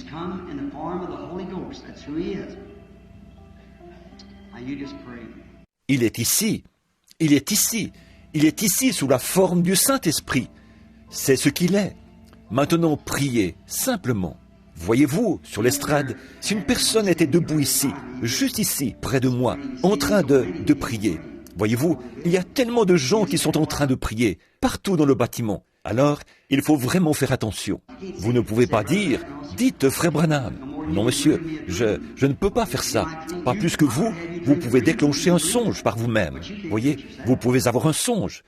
come in the form of the Holy Ghost. That's who he is. Now you just pray. Il est ici. Il est ici. Il est ici sous la forme du Saint-Esprit. C'est ce qu'il est. Maintenant, priez, simplement. Voyez-vous, sur l'estrade, si une personne était debout ici, juste ici, près de moi, en train de prier. Voyez-vous, il y a tellement de gens qui sont en train de prier, partout dans le bâtiment. Alors, il faut vraiment faire attention. Vous ne pouvez pas dire, dites Frère Branham. Non, monsieur, je ne peux pas faire ça. Pas plus que vous pouvez déclencher un songe par vous-même. Voyez, vous pouvez avoir un songe.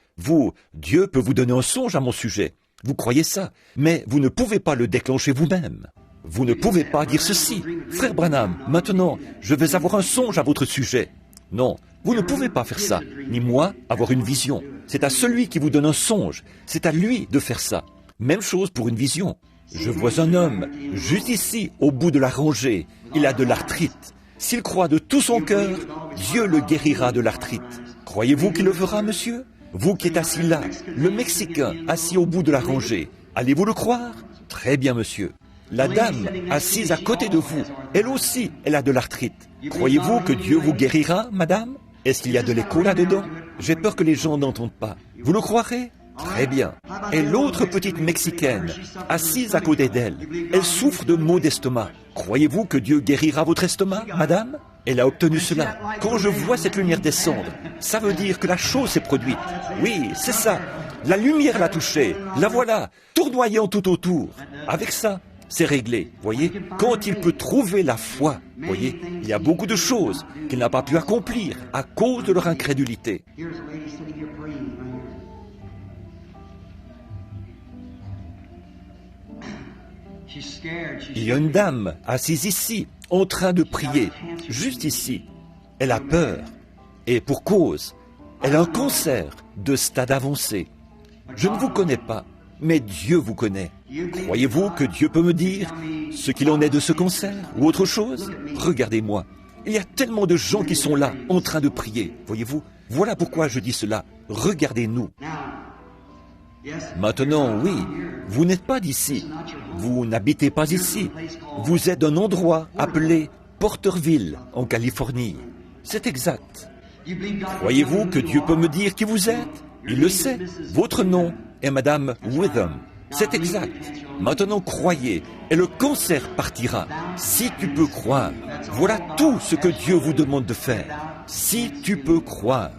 Dieu peut vous donner un songe à mon sujet. Vous croyez ça, mais vous ne pouvez pas le déclencher vous-même. Vous ne pouvez pas dire ceci. Frère Branham, maintenant, je vais avoir un songe à votre sujet. Non, vous ne pouvez pas faire ça, ni moi avoir une vision. C'est à celui qui vous donne un songe, c'est à lui de faire ça. Même chose pour une vision. Je vois un homme, juste ici, au bout de la rangée. Il a de l'arthrite. S'il croit de tout son cœur, Dieu le guérira de l'arthrite. Croyez-vous qu'il le fera, monsieur? Vous qui êtes assis là, le Mexicain assis au bout de la rangée, allez-vous le croire? Très bien, monsieur. La dame assise à côté de vous, elle aussi, elle a de l'arthrite. Croyez-vous que Dieu vous guérira, madame? Est-ce qu'il y a de l'écho là-dedans? J'ai peur que les gens n'entendent pas. Vous le croirez? Très bien. Et l'autre petite Mexicaine, assise à côté d'elle, elle souffre de maux d'estomac. Croyez-vous que Dieu guérira votre estomac, madame? Elle a obtenu cela. Quand je vois cette lumière descendre, ça veut dire que la chose s'est produite. Oui, c'est ça. La lumière l'a touchée. La voilà, tournoyant tout autour. Avec ça, c'est réglé. Voyez, quand il peut trouver la foi, voyez, il y a beaucoup de choses qu'il n'a pas pu accomplir à cause de leur incrédulité. Il y a une dame assise ici, en train de prier, juste ici. Elle a peur. Et pour cause, elle a un cancer de stade avancé. Je ne vous connais pas, mais Dieu vous connaît. Croyez-vous que Dieu peut me dire ce qu'il en est de ce cancer ou autre chose? Regardez-moi. Il y a tellement de gens qui sont là, en train de prier. Voyez-vous? Voilà pourquoi je dis cela. Regardez-nous. Maintenant, oui, vous n'êtes pas d'ici. Vous n'habitez pas ici. Vous êtes d'un endroit appelé Porterville, en Californie. C'est exact. Croyez-vous que Dieu peut me dire qui vous êtes? Il le sait. Votre nom est Madame Witham. C'est exact. Maintenant, croyez, et le cancer partira. Si tu peux croire, voilà tout ce que Dieu vous demande de faire. Si tu peux croire.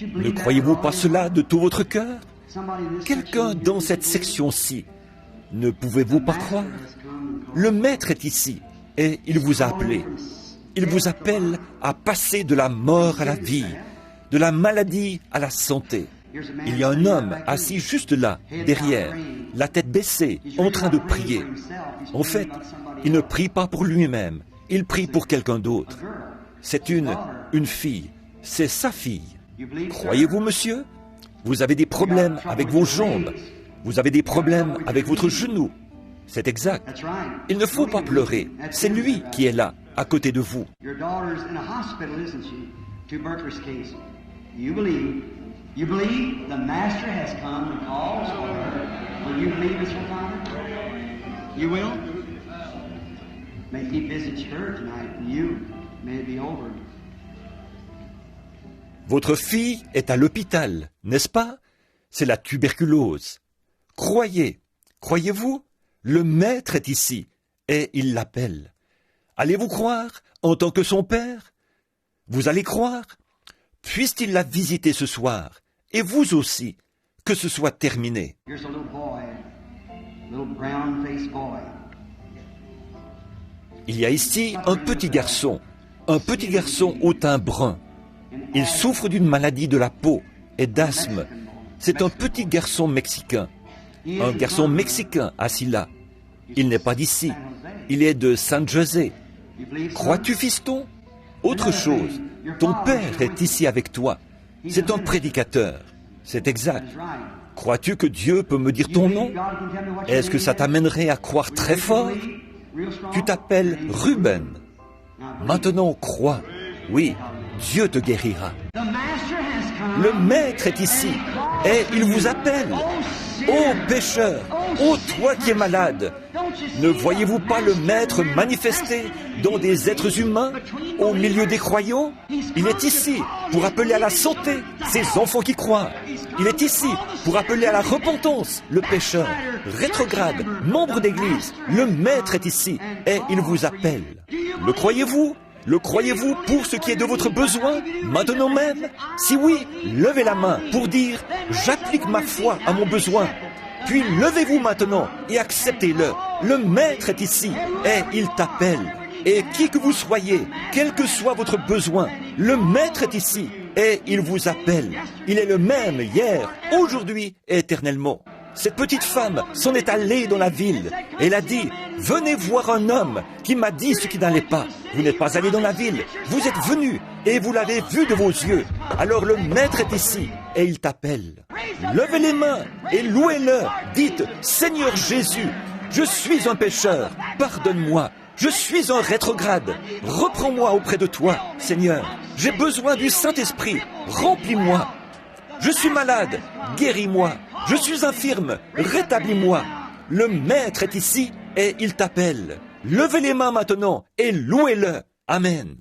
Ne croyez-vous pas cela de tout votre cœur? Quelqu'un dans cette section-ci, ne pouvez-vous pas croire? Le Maître est ici, et il vous a appelé. Il vous appelle à passer de la mort à la vie, de la maladie à la santé. Il y a un homme assis juste là, derrière, la tête baissée, en train de prier. En fait, il ne prie pas pour lui-même, il prie pour quelqu'un d'autre. C'est une fille, c'est sa fille. Croyez-vous, monsieur? Vous avez des problèmes avec vos jambes, vous avez des problèmes avec votre genou. C'est exact. Il ne faut pas pleurer, c'est lui qui est là, à côté de vous. You believe the Master has come and calls for her. Will you believe, Mr. Father? You will? May he visit her tonight, and you may it be over. Votre fille est à l'hôpital, n'est-ce pas? C'est la tuberculose. Croyez, croyez-vous? Le Maître est ici, et il l'appelle. Allez-vous croire en tant que son Père? Vous allez croire? Puisse-t-il la visiter ce soir? Et vous aussi, que ce soit terminé. Il y a ici un petit garçon au teint brun. Il souffre d'une maladie de la peau et d'asthme. C'est un petit garçon mexicain assis là. Il n'est pas d'ici, il est de San José. Crois-tu, fiston? Autre chose, ton père est ici avec toi. C'est un prédicateur. C'est exact. Crois-tu que Dieu peut me dire ton nom? Est-ce que ça t'amènerait à croire très fort? Tu t'appelles Ruben. Maintenant, crois. Oui, Dieu te guérira. Le Maître est ici et il vous appelle. Ô pécheur, ô toi qui es malade, ne voyez-vous pas le Maître manifesté dans des êtres humains au milieu des croyants? Il est ici pour appeler à la santé ces enfants qui croient. Il est ici pour appeler à la repentance le pécheur, rétrograde, membre d'église. Le Maître est ici et il vous appelle. Le croyez-vous? Le croyez-vous pour ce qui est de votre besoin, maintenant même? Si oui, levez la main pour dire « J'applique ma foi à mon besoin ». Puis levez-vous maintenant et acceptez-le. Le Maître est ici et il t'appelle. Et qui que vous soyez, quel que soit votre besoin, le Maître est ici et il vous appelle. Il est le même hier, aujourd'hui et éternellement. Cette petite femme s'en est allée dans la ville. Elle a dit, venez voir un homme qui m'a dit ce qui n'allait pas. Vous n'êtes pas allé dans la ville, vous êtes venu et vous l'avez vu de vos yeux. Alors le Maître est ici et il t'appelle. Levez les mains et louez-le. Dites, Seigneur Jésus, je suis un pécheur, pardonne-moi. Je suis un rétrograde. Reprends-moi auprès de toi, Seigneur. J'ai besoin du Saint-Esprit. Remplis-moi. Je suis malade. Guéris-moi. Je suis infirme. Rétablis-moi. Le Maître est ici et il t'appelle. Levez les mains maintenant et louez-le. Amen.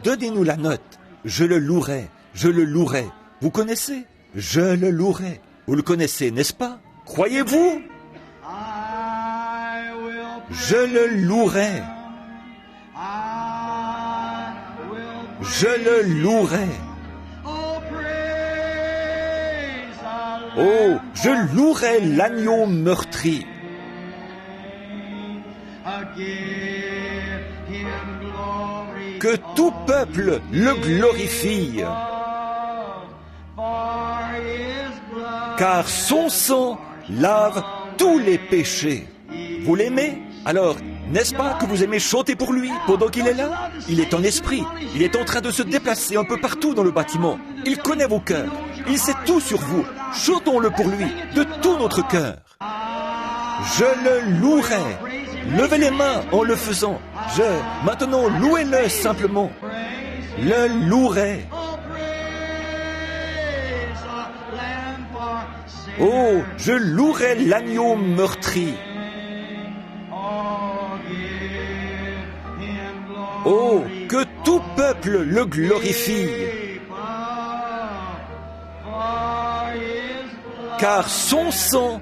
Donnez-nous la note. je le louerai, je le louerai. Vous connaissez? Je le louerai. Vous le connaissez, n'est-ce pas? Croyez-vous? Je le louerai. Je le louerai. Oh, je louerai l'agneau meurtri. Que tout peuple le glorifie. Car son sang lave tous les péchés. Vous l'aimez? Alors, n'est-ce pas que vous aimez chanter pour lui pendant qu'il est là? Il est en esprit. Il est en train de se déplacer un peu partout dans le bâtiment. Il connaît vos cœurs. Il sait tout sur vous. Chantons-le pour lui, de tout notre cœur. Je le louerai. Levez les mains en le faisant. Maintenant, louez-le simplement. Le louerai. Oh, je louerai l'agneau meurtri. Oh, que tout peuple le glorifie. Car son sang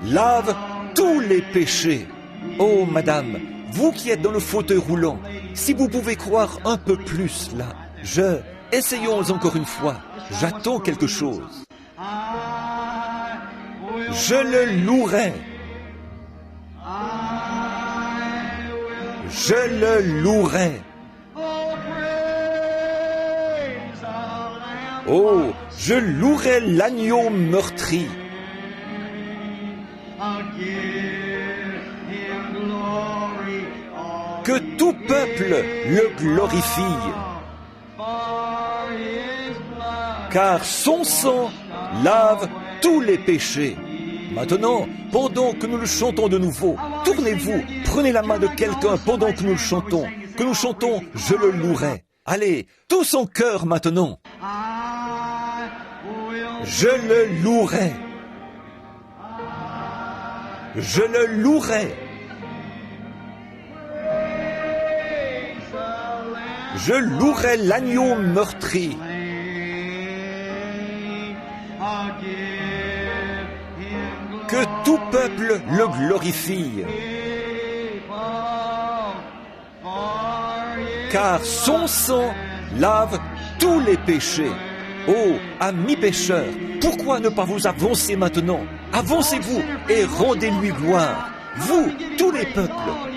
lave tous les péchés. Oh, madame, vous qui êtes dans le fauteuil roulant, si vous pouvez croire un peu plus là, essayons encore une fois. J'attends quelque chose. Je le louerai. Je le louerai. Oh, je louerai l'agneau meurtri. Que tout peuple le glorifie. Car son sang lave tous les péchés. Maintenant, pendant que nous le chantons de nouveau, tournez-vous, prenez la main de quelqu'un pendant que nous le chantons. Que nous chantons « Je le louerai ». Allez, tous en chœur maintenant. Je le louerai. Je le louerai. Je louerai l'agneau meurtri. Que tout peuple le glorifie. Car son sang lave tous les péchés. Oh, amis pécheurs, pourquoi ne pas vous avancer maintenant? Avancez-vous et rendez-lui gloire. Vous, tous les peuples,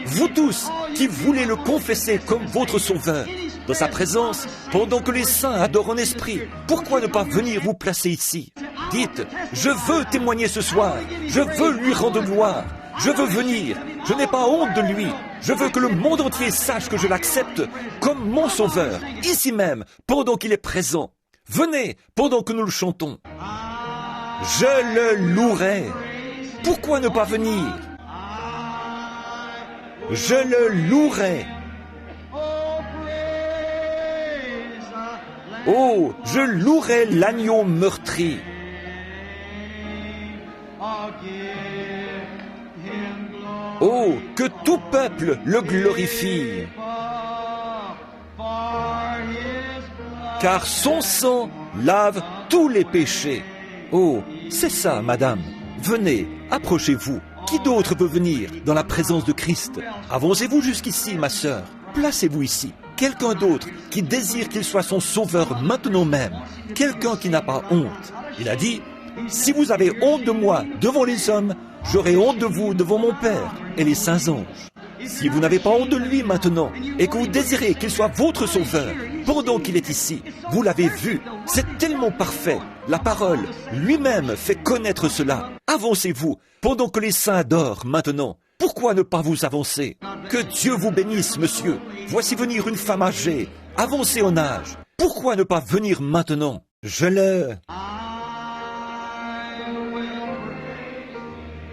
vous tous qui voulez le confesser comme votre sauveur, dans sa présence, pendant que les saints adorent en esprit, pourquoi ne pas venir vous placer ici? Dites, je veux témoigner ce soir, je veux lui rendre gloire, je veux venir, je n'ai pas honte de lui, je veux que le monde entier sache que je l'accepte comme mon sauveur, ici même, pendant qu'il est présent. Venez, pendant que nous le chantons. Je le louerai. Pourquoi ne pas venir? Je le louerai. Oh, je louerai l'agneau meurtri. Oh, que tout peuple le glorifie. Car son sang lave tous les péchés. Oh, c'est ça, madame. Venez, approchez-vous. Qui d'autre peut venir dans la présence de Christ? Avancez-vous jusqu'ici, ma sœur. Placez-vous ici. Quelqu'un d'autre qui désire qu'il soit son sauveur maintenant même. Quelqu'un qui n'a pas honte. Il a dit, si vous avez honte de moi devant les hommes, j'aurai honte de vous devant mon Père et les saints anges. Si vous n'avez pas honte de lui maintenant et que vous désirez qu'il soit votre sauveur pendant qu'il est ici, vous l'avez vu, c'est tellement parfait. La parole lui-même fait connaître cela. Avancez-vous pendant que les saints adorent maintenant. Pourquoi ne pas vous avancer? Que Dieu vous bénisse, monsieur. Voici venir une femme âgée, avancée en âge. Pourquoi ne pas venir maintenant?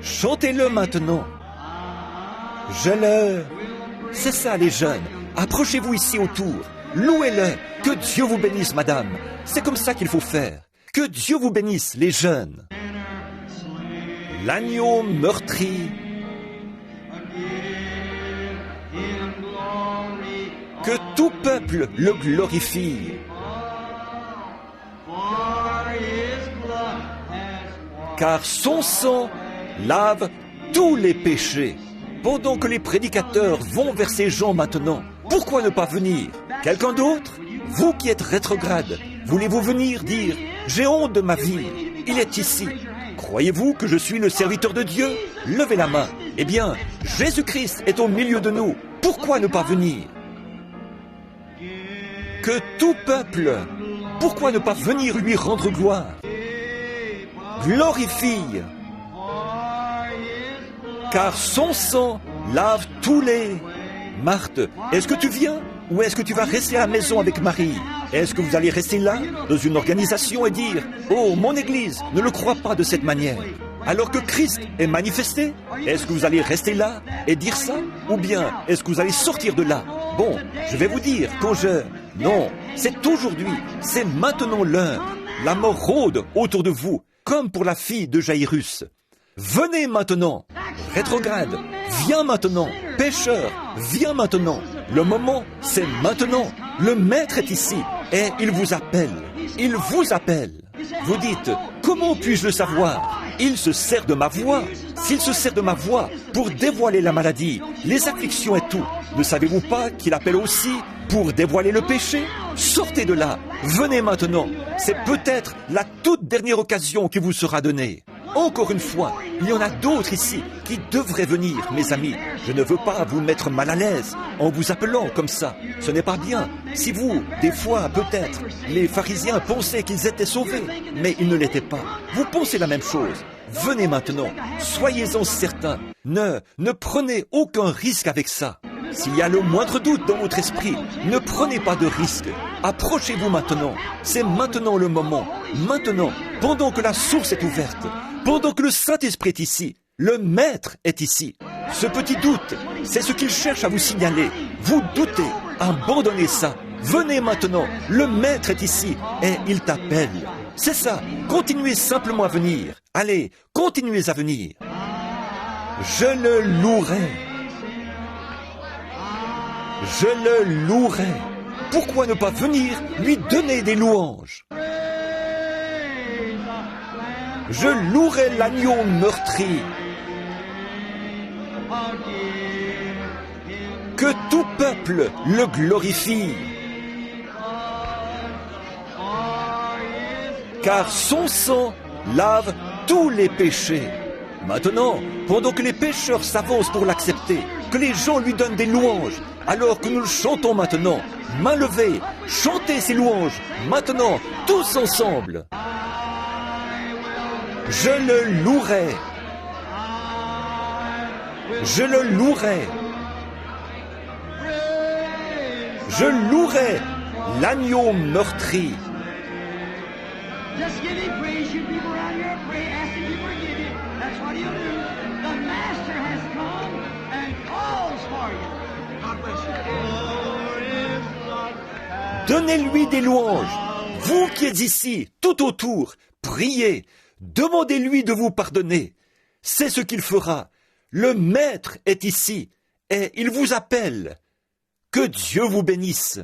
Chantez-le maintenant. C'est ça, les jeunes. Approchez-vous ici autour. Louez-le. Que Dieu vous bénisse, madame. C'est comme ça qu'il faut faire. Que Dieu vous bénisse, les jeunes. L'agneau meurtri. Que tout peuple le glorifie. car son sang lave tous les péchés. Pendant que les prédicateurs vont vers ces gens maintenant, pourquoi ne pas venir? Quelqu'un d'autre? Vous qui êtes rétrograde, voulez-vous venir dire « J'ai honte de ma vie, il est ici ». Croyez-vous que je suis le serviteur de Dieu? Levez la main. Eh bien, Jésus-Christ est au milieu de nous. Pourquoi ne pas venir? Que tout peuple, pourquoi ne pas venir lui rendre gloire? Glorifie, car son sang lave tous les... Marthe, est-ce que tu viens ou est-ce que tu vas rester à la maison avec Marie? Est-ce que vous allez rester là, dans une organisation et dire « Oh, mon Église ne le croit pas de cette manière » alors que Christ est manifesté? Est-ce que vous allez rester là et dire ça? Ou bien est-ce que vous allez sortir de là? Bon, je vais vous dire, Non, c'est aujourd'hui, c'est maintenant l'heure. La mort rôde autour de vous, comme pour la fille de Jairus. Venez maintenant, rétrograde, viens maintenant, pécheur, viens maintenant. Le moment, c'est maintenant. Le Maître est ici et il vous appelle. Il vous appelle. Vous dites, comment puis-je le savoir? Il se sert de ma voix. S'il se sert de ma voix pour dévoiler la maladie, les afflictions et tout, ne savez-vous pas qu'il appelle aussi pour dévoiler le péché? Sortez de là, venez maintenant. C'est peut-être la toute dernière occasion qui vous sera donnée. Encore une fois, il y en a d'autres ici qui devraient venir, mes amis. Je ne veux pas vous mettre mal à l'aise en vous appelant comme ça. Ce n'est pas bien. Si vous, des fois, peut-être, les pharisiens pensaient qu'ils étaient sauvés, mais ils ne l'étaient pas. Vous pensez la même chose. Venez maintenant. Soyez-en certains. Ne prenez aucun risque avec ça. S'il y a le moindre doute dans votre esprit, ne prenez pas de risque. Approchez-vous maintenant. C'est maintenant le moment. Maintenant, pendant que la source est ouverte, pendant que le Saint-Esprit est ici, le Maître est ici. Ce petit doute, c'est ce qu'il cherche à vous signaler. Vous doutez, abandonnez ça. Venez maintenant, le Maître est ici et il t'appelle. C'est ça, continuez simplement à venir. Allez, continuez à venir. Je le louerai. Je le louerai. Pourquoi ne pas venir lui donner des louanges? Je louerai l'agneau meurtri. Que tout peuple le glorifie. Car son sang lave tous les péchés. Maintenant, pendant que les pécheurs s'avancent pour l'accepter, que les gens lui donnent des louanges, alors que nous le chantons maintenant, main levée, chantez ces louanges, maintenant, tous ensemble. Je le louerai. Je le louerai. Je louerai l'agneau meurtri. Just give him praise, you people around here. Pray, ask him to forgive you. That's what he'll do. The Master has come and calls for you. God bless you. Donnez-lui des louanges. Vous qui êtes ici, tout autour, priez. Demandez-lui de vous pardonner. C'est ce qu'il fera. Le Maître est ici et il vous appelle. Que Dieu vous bénisse.